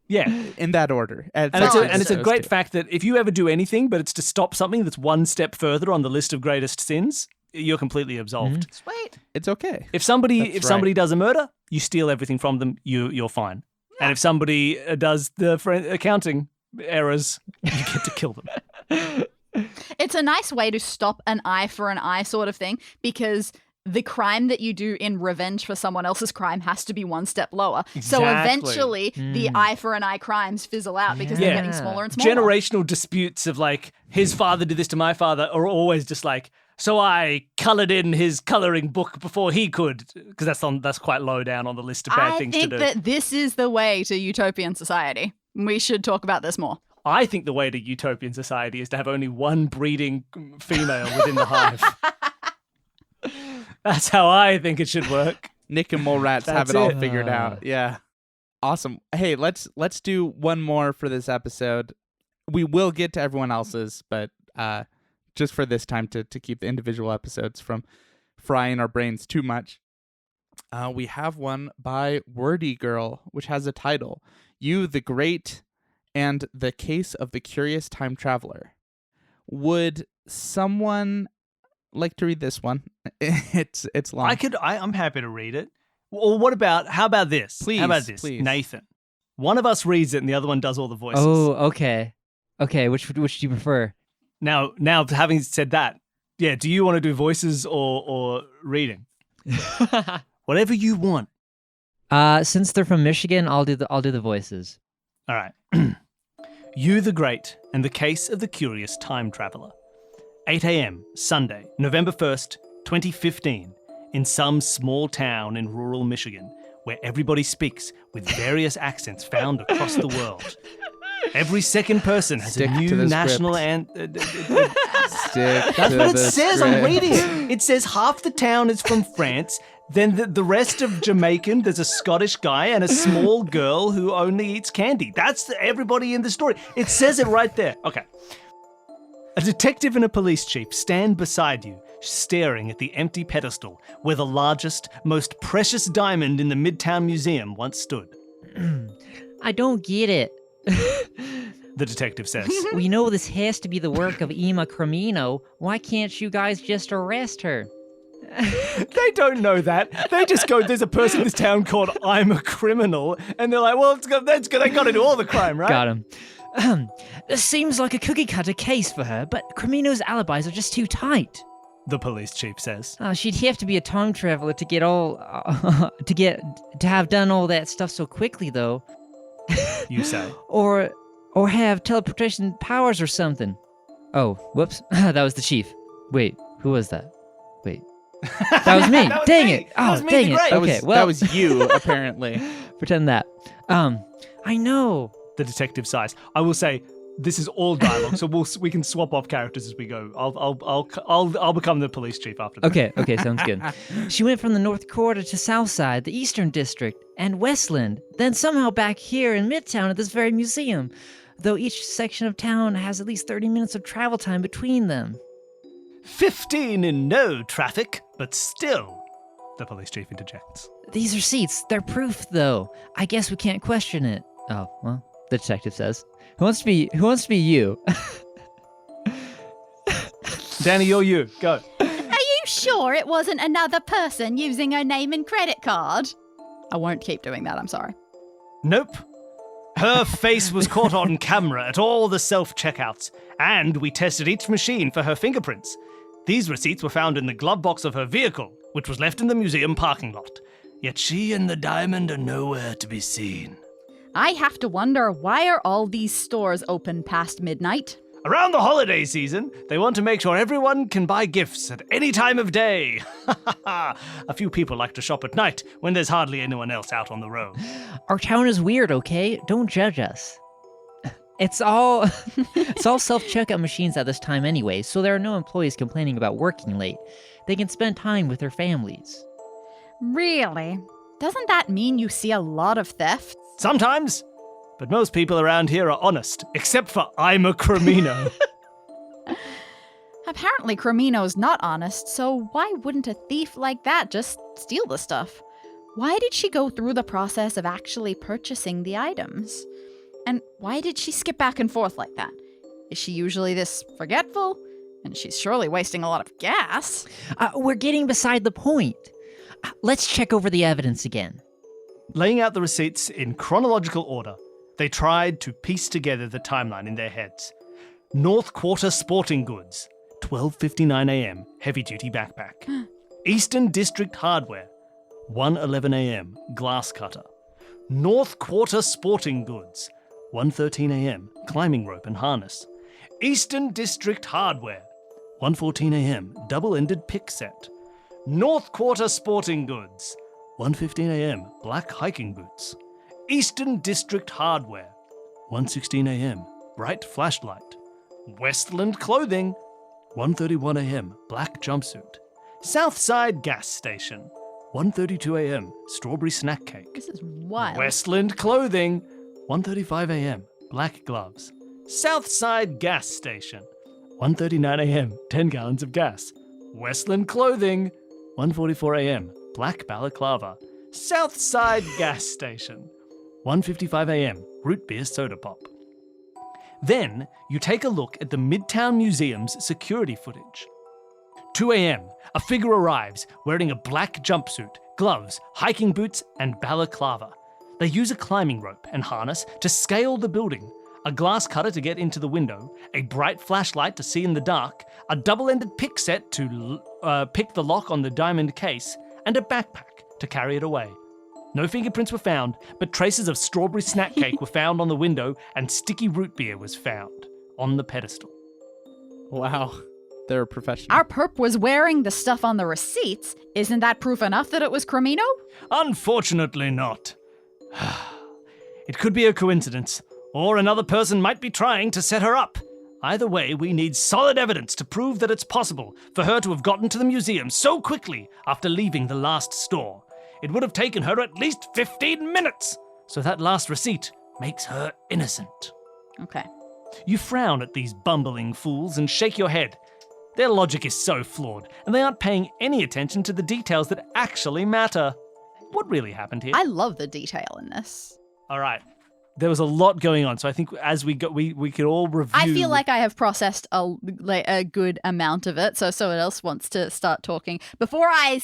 Yeah. in that order. And Fraud. it's a those great two. fact that if you ever do anything, but it's to stop something that's one step further on the list of greatest sins, you're completely absolved. Sweet. It's okay. If somebody That's somebody does a murder, you steal everything from them, you're fine. And if somebody does the accounting errors, you get to kill them. It's a nice way to stop an eye for an eye sort of thing, because the crime that you do in revenge for someone else's crime has to be one step lower. So Exactly. eventually the eye for an eye crimes fizzle out because they're Yeah. getting smaller and smaller. Generational disputes of like, his father did this to my father are always just like, so I colored in his coloring book before he could, because that's quite low down on the list of bad I things think to do. that this is the way to utopian society. We should talk about this more. I think the way to utopian society is to have only one breeding female within the hive. That's how I think it should work. Nick and Mole Rats have That's it all it. figured out. Yeah. Awesome. Hey, let's do one more for this episode. We will get to everyone else's, but just for this time to keep the individual episodes from frying our brains too much. We have one by Wordy Girl, which has a title, You the Great and the Case of the Curious Time Traveler. Would someone like to read this one? It's long. I'm happy to read it. Or how about this? Please, How about this? please. Nathan. One of us reads it and the other one does all the voices. Oh, okay. Okay, which do you prefer? Now having said that, yeah, do you want to do voices or reading? Whatever you want. Since they're from Michigan, I'll do the voices. All right. You the Great and the Case of the Curious Time Traveler. 8 a.m. Sunday, November 1st, 2015, in some small town in rural Michigan, where everybody speaks with various accents found across the world. Every second person has Stick a to new the national script. That's what it says. I'm reading it. It says half the town is from France. Then the rest of Jamaican, there's a Scottish guy and a small girl who only eats candy. That's everybody in the story. It says it right there. Okay. A detective and a police chief stand beside you, staring at the empty pedestal where the largest, most precious diamond in the Midtown Museum once stood. I don't get it. The detective says. We know this has to be the work of Ema Cremino. Why can't you guys just arrest her? They don't know that. They just go, there's a person in this town called I'm a Criminal, and they're like, well, they got to do all the crime, right? Got him. This seems like a cookie-cutter case for her, but Cremino's alibis are just too tight. The police chief says. She'd have to be a time traveler to get all to have done all that stuff so quickly, though. You say. Or have teleportation powers or something. Oh, whoops. That was the chief. Wait, who was that? Wait. That was me. That was Dang me. it. That Oh, was me, dang the it. great. Okay, well, that was you, apparently. pretend that. I know. The detective sighs. I will say, this is all dialogue, so we can swap off characters as we go. I'll become the police chief after that. Okay, sounds good. She went from the North Quarter to South Side, the Eastern District, and Westland, then somehow back here in Midtown at this very museum, though each section of town has at least 30 minutes of travel time between them. 15 in no traffic, but still, the police chief interjects. These receipts, they're proof, though. I guess we can't question it. Oh, well, the detective says. Who wants to be you? Danny, you're you. Go. Are you sure it wasn't another person using her name and credit card? I won't keep doing that, I'm sorry. Nope. Her face was caught on camera at all the self-checkouts, and we tested each machine for her fingerprints. These receipts were found in the glove box of her vehicle, which was left in the museum parking lot. Yet she and the diamond are nowhere to be seen. I have to wonder, why are all these stores open past midnight? Around the holiday season, they want to make sure everyone can buy gifts at any time of day. A few people like to shop at night when there's hardly anyone else out on the road. Our town is weird, okay? Don't judge us. It's all self-checkout machines at this time anyway, so there are no employees complaining about working late. They can spend time with their families. Really? Doesn't that mean you see a lot of theft? Sometimes, but most people around here are honest, except for I'm a Cremino. Apparently Cremino's not honest, so why wouldn't a thief like that just steal the stuff? Why did she go through the process of actually purchasing the items? And why did she skip back and forth like that? Is she usually this forgetful? And she's surely wasting a lot of gas. We're getting beside the point. Let's check over the evidence again. Laying out the receipts in chronological order, they tried to piece together the timeline in their heads. North Quarter Sporting Goods, 12:59 a.m., heavy-duty backpack. Eastern District Hardware, 1:11 a.m., glass cutter. North Quarter Sporting Goods, 1:13 a.m., climbing rope and harness. Eastern District Hardware, 1:14 a.m., double-ended pick set. North Quarter Sporting Goods, 1:15 a.m., black hiking boots. Eastern District Hardware, 1:16 a.m., bright flashlight. Westland Clothing, 1:31 a.m., black jumpsuit. Southside Gas Station, 1:32 a.m., strawberry snack cake. This is wild. Westland Clothing, 1:35 a.m., black gloves. Southside Gas Station, 1:39 a.m., 10 gallons of gas. Westland Clothing, 1:44 a.m., black balaclava. Southside Gas Station, 1:55 a.m., root beer soda pop. Then you take a look at the Midtown Museum's security footage. 2 a.m., a figure arrives wearing a black jumpsuit, gloves, hiking boots, and balaclava. They use a climbing rope and harness to scale the building, a glass cutter to get into the window, a bright flashlight to see in the dark, a double-ended pick set to pick the lock on the diamond case, and a backpack to carry it away. No fingerprints were found, but traces of strawberry snack cake were found on the window, and sticky root beer was found on the pedestal. Wow. They're professional. Our perp was wearing the stuff on the receipts. Isn't that proof enough that it was Cremino? Unfortunately not. It could be a coincidence, or another person might be trying to set her up. Either way, we need solid evidence to prove that it's possible for her to have gotten to the museum so quickly after leaving the last store. It would have taken her at least 15 minutes, so that last receipt makes her innocent. Okay. You frown at these bumbling fools and shake your head. Their logic is so flawed, and they aren't paying any attention to the details that actually matter. What really happened here? I love the detail in this. All right. There was a lot going on, so I think as we go, we could all review. I feel like I have processed a good amount of it, so someone else wants to start talking before I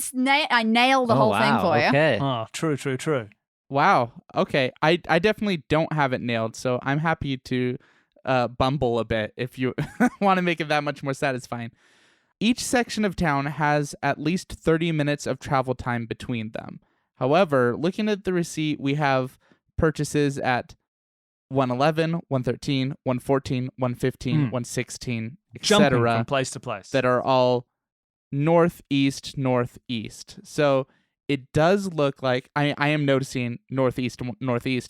nail the whole thing for you. Okay. Oh, true. Wow. Okay. I definitely don't have it nailed, so I'm happy to bumble a bit if you want to make it that much more satisfying. Each section of town has at least 30 minutes of travel time between them. However, looking at the receipt, we have purchases at 111, 113, 114, 115, 116, Jumping etc. from place to place. that are all northeast. So it does look like I am noticing northeast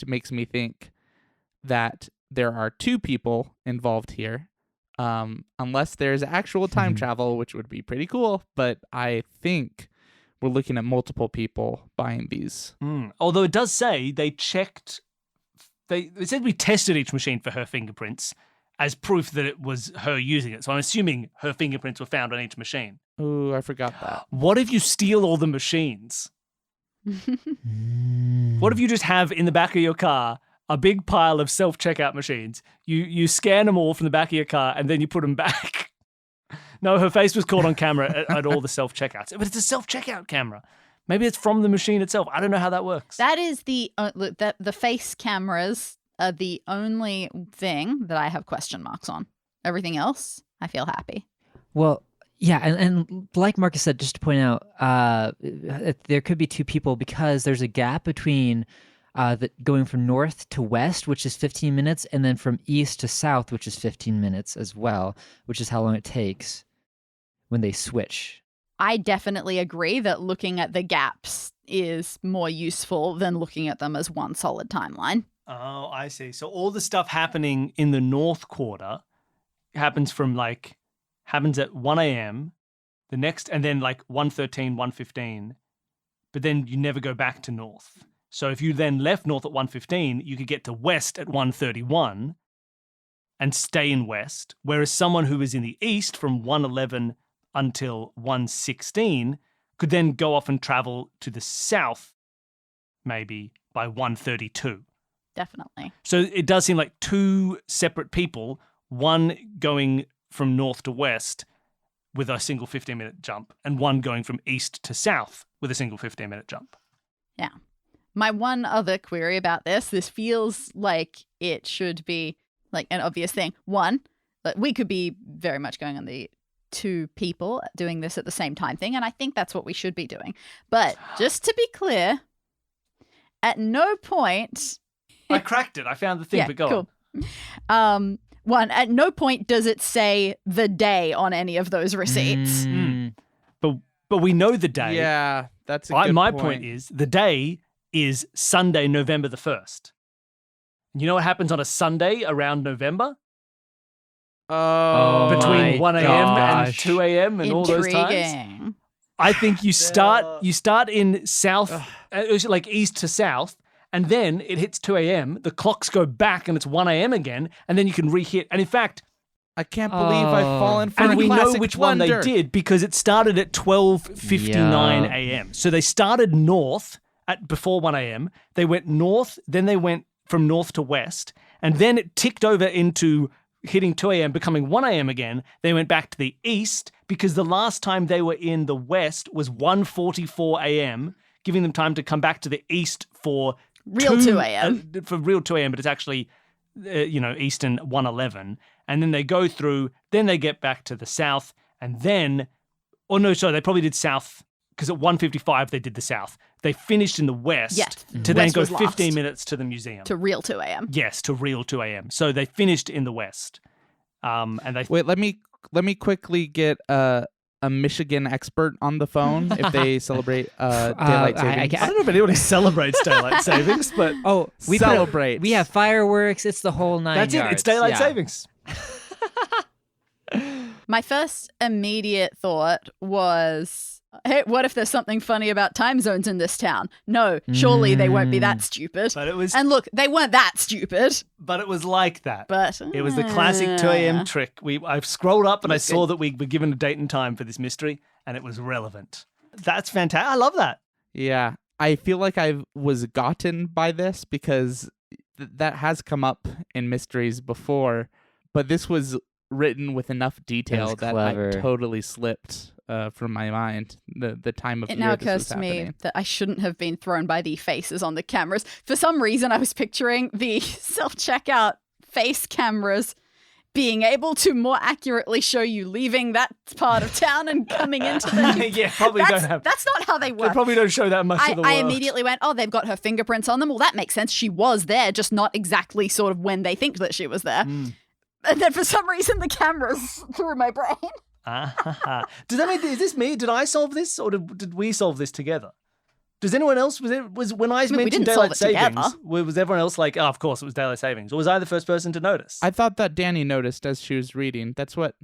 makes me think that there are two people involved here. Unless there's actual time travel, which would be pretty cool, but I think we're looking at multiple people buying these. Although it does say they checked. It said we tested each machine for her fingerprints as proof that it was her using it. So I'm assuming her fingerprints were found on each machine. Oh, I forgot that. What if you steal all the machines? What if you just have in the back of your car a big pile of self-checkout machines? You scan them all from the back of your car and then you put them back. No, her face was caught on camera at all the self-checkouts. But it's a self-checkout camera. Maybe it's from the machine itself. I don't know how that works. That is the face cameras are the only thing that I have question marks on. Everything else, I feel happy. Well, yeah, and like Marcus said, just to point out, there could be two people because there's a gap between going from north to west, which is 15 minutes, and then from east to south, which is 15 minutes as well, which is how long it takes when they switch. I definitely agree that looking at the gaps is more useful than looking at them as one solid timeline. Oh, I see. So all the stuff happening in the North Quarter happens at 1 a.m. the next, and then like 1:13, 1:15, but then you never go back to North. So if you then left North at 1:15, you could get to West at 1:31 and stay in West, whereas someone who is in the East from 1:11 until 1:16 could then go off and travel to the South maybe by 1:32. Definitely. So it does seem like two separate people, one going from north to west with a single 15-minute jump, and one going from east to south with a single 15-minute jump. Yeah. My one other query about this feels like it should be like an obvious thing. One, that we could be very much going on the two people doing this at the same time thing, and I think that's what we should be doing. But just to be clear, at no point... I cracked it. I found the thing, but go on. One, at no point does it say the day on any of those receipts. But we know the day. Yeah, that's a good My point. point is the day is Sunday, November the 1st. You know what happens on a Sunday around November? Oh, Between 1 a.m. and gosh. 2 a.m. and all those times. Intriguing. I think you start in south, like east to south, and then it hits 2 a.m., the clocks go back and it's 1 a.m. again, and then you can re-hit. And in fact, I can't believe I've fallen for and a we know classic which blunder. one they did because it started at 12:59 a.m. So they started north at before 1 a.m. They went north, then they went from north to west, and then it ticked over into hitting 2 a.m., becoming 1 a.m. again. They went back to the east because the last time they were in the west was 1:44 a.m., giving them time to come back to the east for Real 2 a.m. For real 2 a.m., but it's actually, Eastern 1:11. And then they go through, then they get back to the south, and then, they probably did south, because at 1:55 they did the south. They finished in the west to then West go was 15 last. minutes to the museum. To real 2 a.m. Yes, to real 2 a.m. So they finished in the west. And they Wait, let me quickly get a Michigan expert on the phone if they celebrate daylight savings. I don't know if anybody celebrates daylight savings, but We celebrate. We have fireworks. It's the whole nine that's yards. it. It's daylight Yeah. savings. My first immediate thought was, hey, what if there's something funny about time zones in this town? No, surely they won't be that stupid. But it was And look, they weren't that stupid. but it was like that. But It was the classic 2 a.m. trick. I scrolled up and I saw that we were given a date and time for this mystery, and it was relevant. That's fantastic. I love that. Yeah, I feel like I was gotten by this because that has come up in mysteries before, but this was written with enough detail that clever. I totally slipped from my mind the time of it year now this was occurs to me happening. that I shouldn't have been thrown by the faces on the cameras. For some reason, I was picturing the self-checkout face cameras being able to more accurately show you leaving that part of town and coming into the... Yeah, probably don't have. That's not how they They work. probably don't show that much of the I world. immediately went, oh, they've got her fingerprints on them. Well, that makes sense. She was there, just not exactly sort of when they think that she was there. And then for some reason, the cameras through my brain. Does that mean, is this me? Did I solve this, or did we solve this together? Does anyone else, was when I we mentioned didn't solve daylight it savings, together. was everyone else like, oh, of course it was daylight savings? Or was I the first person to notice? I thought that Dani noticed as she was reading. That's what.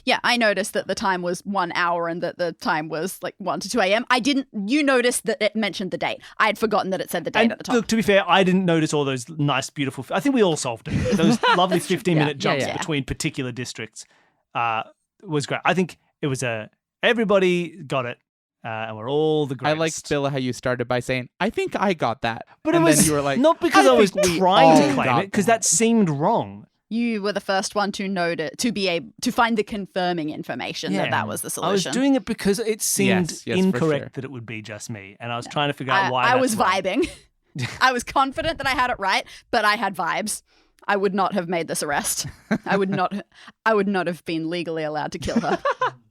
Yeah, I noticed that the time was 1 hour and that the time was like 1 to 2 a.m. You noticed that it mentioned the date. I had forgotten that it said the date And at the top. look, to be fair, I didn't notice all those nice, beautiful. I think we all solved it. Those lovely 15-minute jumps yeah. between particular districts was great. I think it was everybody got it, and we're all the I greatest. liked, Bill, how you started by saying, I think I got that. But and it was then you were like, not because I was think we trying to all claim got it, because that seemed wrong. You were the first one to note it, to be able to find the confirming information that was the I was solution. doing it because it seemed Yes, for incorrect sure. that it would be just me, and I was trying to figure out why. I that's was wrong. vibing. I was confident that I had it right, but I had vibes. I would not have made this arrest. I would not have been legally allowed to kill her.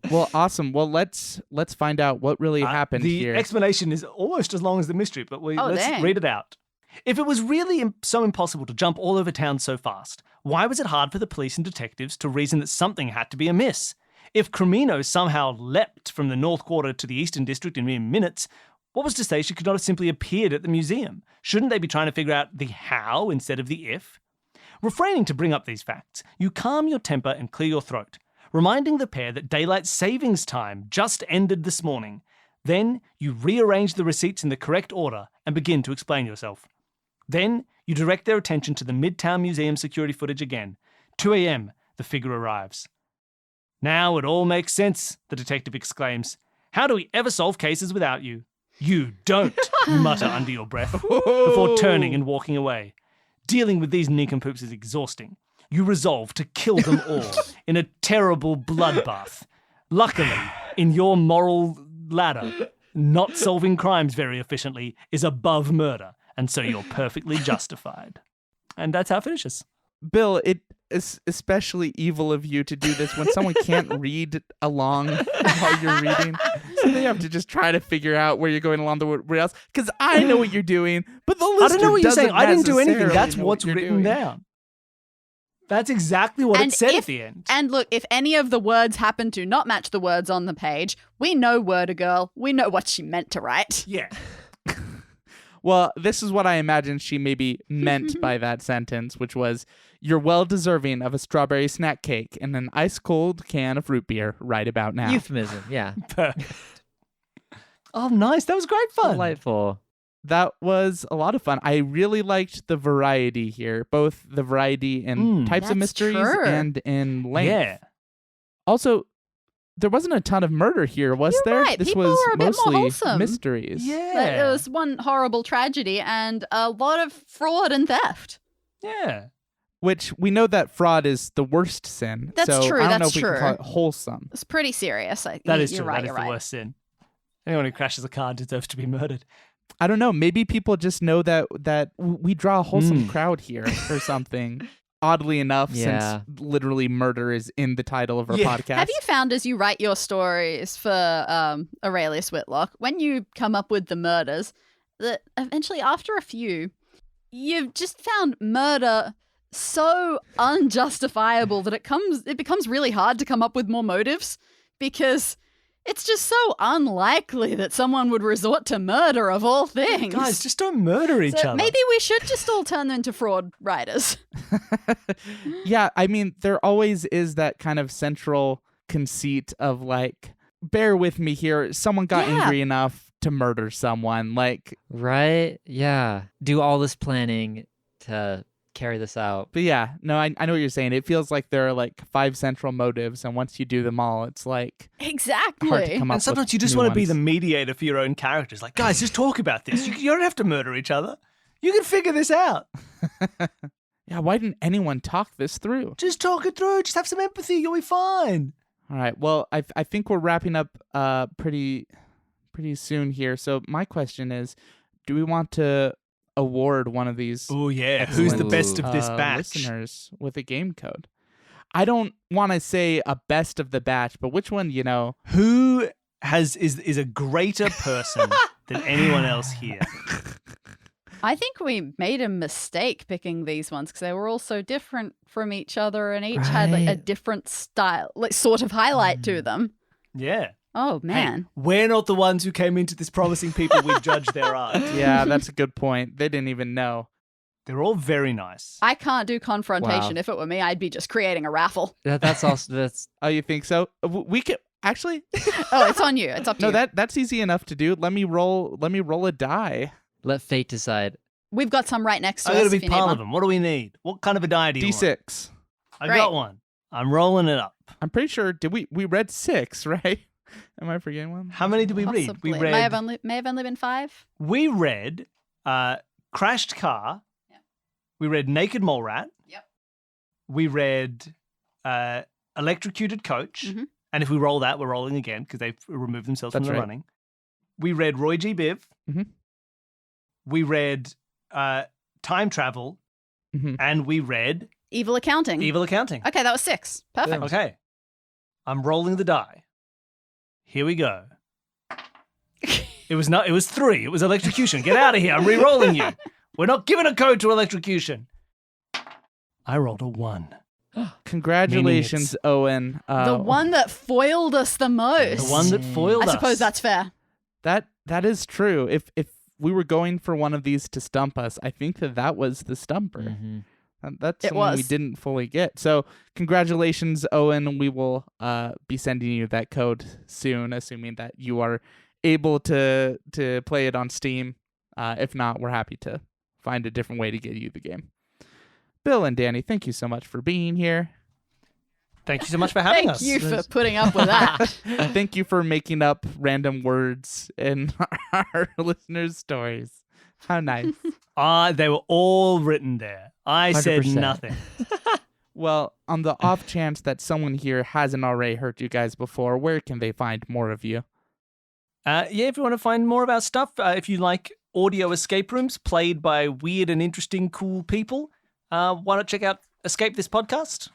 Well, awesome. Well, let's find out what really happened the here. explanation is almost as long as the mystery, but let's dang. read it out. If it was really so impossible to jump all over town so fast, why was it hard for the police and detectives to reason that something had to be amiss? If Cremino somehow leapt from the North Quarter to the Eastern District in mere minutes, what was to say she could not have simply appeared at the museum? Shouldn't they be trying to figure out the how instead of the if? Refraining to bring up these facts, you calm your temper and clear your throat, reminding the pair that daylight savings time just ended this morning. Then you rearrange the receipts in the correct order and begin to explain yourself. Then you direct their attention to the Midtown Museum security footage again. 2 a.m., the figure arrives. Now it all makes sense, the detective exclaims. How do we ever solve cases without you? You don't, you mutter under your breath, before turning and walking away. Dealing with these nincompoops is exhausting. You resolve to kill them all in a terrible bloodbath. Luckily, in your moral ladder, not solving crimes very efficiently is above murder, and so you're perfectly justified. And that's how it finishes. Bill, it is especially evil of you to do this when someone can't read along while you're reading. So they have to just try to figure out where you're going along the rails. Because I know what you're doing, but the listener I don't know what you're saying. I didn't do anything. necessarily That's know what's what you're written doing. down. That's exactly what it said at the end. And look, if any of the words happen to not match the words on the page, we know Word Girl. We know what she meant to write. Yeah. Well, this is what I imagine she maybe meant by that sentence, which was, you're well deserving of a strawberry snack cake and an ice-cold can of root beer right about now. Euphemism, yeah. Perfect. Oh, nice. That was great fun. Delightful. That was a lot of fun. I really liked the variety here, both the variety in types of That's mysteries true. and in length. Yeah. Also, there wasn't a ton of murder here, was You're there? right. This People was were a bit more mostly wholesome. mysteries. Yeah. It was one horrible tragedy and a lot of fraud and theft. Yeah. Which we know that fraud is the worst sin. That's so true, I don't know that's if we can call true. it wholesome. It's pretty serious. That is you're true. Right, That is you're the right. worst sin. Anyone who crashes a car deserves to be murdered. I don't know. Maybe people just know that we draw a wholesome crowd here or something. Oddly enough, Yeah. since literally murder is in the title of our Yeah. podcast. Have you found as you write your stories for Aurelius Whitlock, when you come up with the murders, that eventually after a few, you've just found murder so unjustifiable that it becomes really hard to come up with more motives because it's just so unlikely that someone would resort to murder of all things. Guys, just don't murder each So other. maybe we should just all turn them into fraud writers. Yeah, I mean, there always is that kind of central conceit of like, bear with me here. Someone got Yeah. angry enough to murder someone. Like, Right? Yeah. Do all this planning to carry this out. but yeah, no, I know what you're saying. It feels like there are like 5 central motives, and once you do them all, it's like Exactly. hard to come up And sometimes with you just new want to be ones. the mediator for your own characters. Like, guys, just talk about this. You don't have to murder each other. You can figure this out. Yeah, why didn't anyone talk this through? Just talk it through. Just have some empathy. You'll be fine. All right. Well, I think we're wrapping up pretty soon here. So my question is, do we want to award one of these Oh, yeah. Who's the excellent, best of this batch? listeners with a game code? I don't want to say a best of the batch, but which one, you know? Who is a greater person than anyone else here? I think we made a mistake picking these ones because they were all so different from each other and each had like a Right. different style, like sort of highlight to them. Yeah. Oh, man. Hey, we're not the ones who came into this promising people we judge their art. Yeah, that's a good point. They didn't even know. They're all very nice. I can't do confrontation. Wow. If it were me, I'd be just creating a raffle. That's also that's Oh, you think so? We could actually. Oh, it's on you. It's up to No, you. that's easy enough to do. Let me roll a die. let fate decide. We've got some right next to I us. gotta if be you need part one. of them. What do we need? What kind of a die do you want? D6. I Great. got one. I'm rolling it up. I'm pretty sure. Did we read 6, right? Am I forgetting one? How many did we read? Possibly. We May have read. only been 5. We read crashed car. Yeah. We read naked mole rat. Yep. We read electrocuted coach. Mhm. And if we roll that, we're rolling again because they've removed themselves from That's the right. running. We read Roy G. Biv. Mhm. We read time travel, Mhm. and we read Evil accounting. evil accounting. Okay, that was 6. Perfect. Okay. I'm rolling the die. Here we go. It was 3. It was electrocution. Get out of here. I'm re-rolling you. We're not giving a code to electrocution. I rolled a 1. Congratulations, Owen. The one that foiled us the most. The one that foiled I us. suppose that's fair. That is true. If we were going for one of these to stump us, I think that was the stumper. Mm-hmm. That's It something we was. didn't fully get. So congratulations, Owen. We will be sending you that code soon, assuming that you are able to play it on Steam. If not, we're happy to find a different way to get you the game. Bill and Danny, thank you so much for being here. Thank you so much for having Thank us. you for putting up with that. Thank you for making up random words in our listeners' stories. How nice. They were all written there. I said 100%. nothing. Well, on the off chance that someone here hasn't already heard you guys before, where can they find more of you? If you want to find more of our stuff, if you like audio escape rooms played by weird and interesting, cool people, why not check out Escape This Podcast?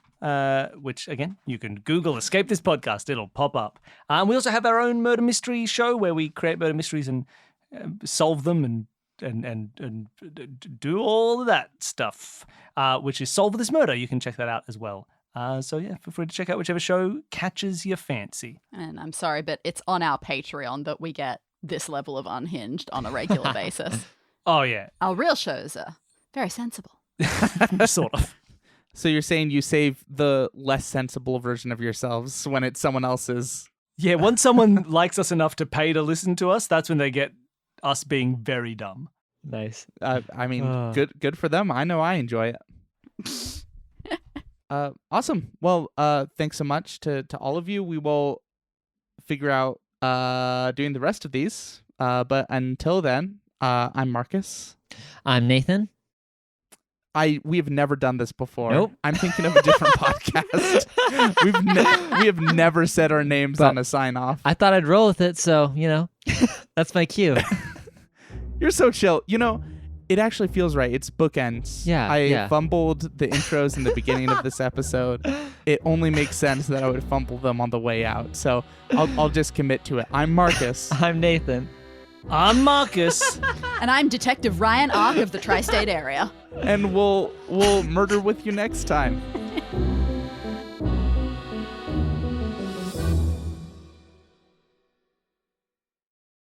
Which, again, you can Google Escape This Podcast. It'll pop up. We also have our own murder mystery show where we create murder mysteries and solve them and do all of that stuff, which is Solve This Murder. You can check that out as well. So, feel free to check out whichever show catches your fancy. And I'm sorry, but it's on our Patreon that we get this level of unhinged on a regular basis. Oh, yeah. Our real shows are very sensible. Sort of. So you're saying you save the less sensible version of yourselves when it's someone else's. Yeah, once someone likes us enough to pay to listen to us, that's when they get us being very dumb. Nice. I mean, good for them. I know I enjoy it. Awesome. Well, thanks so much to all of you. We will figure out doing the rest of these. But until then, I'm Marcus. I'm Nathan. We have never done this before. Nope. I'm thinking of a different podcast. We have never said our names But on a sign off. I thought I'd roll with it, so, that's my cue. You're so chill. It actually feels right. It's bookends. Yeah, I yeah. fumbled the intros in the beginning of this episode. It only makes sense that I would fumble them on the way out. So I'll just commit to it. I'm Marcus. I'm Nathan. I'm Marcus. And I'm Detective Ryan Ark of the Tri-State area. And we'll murder with you next time.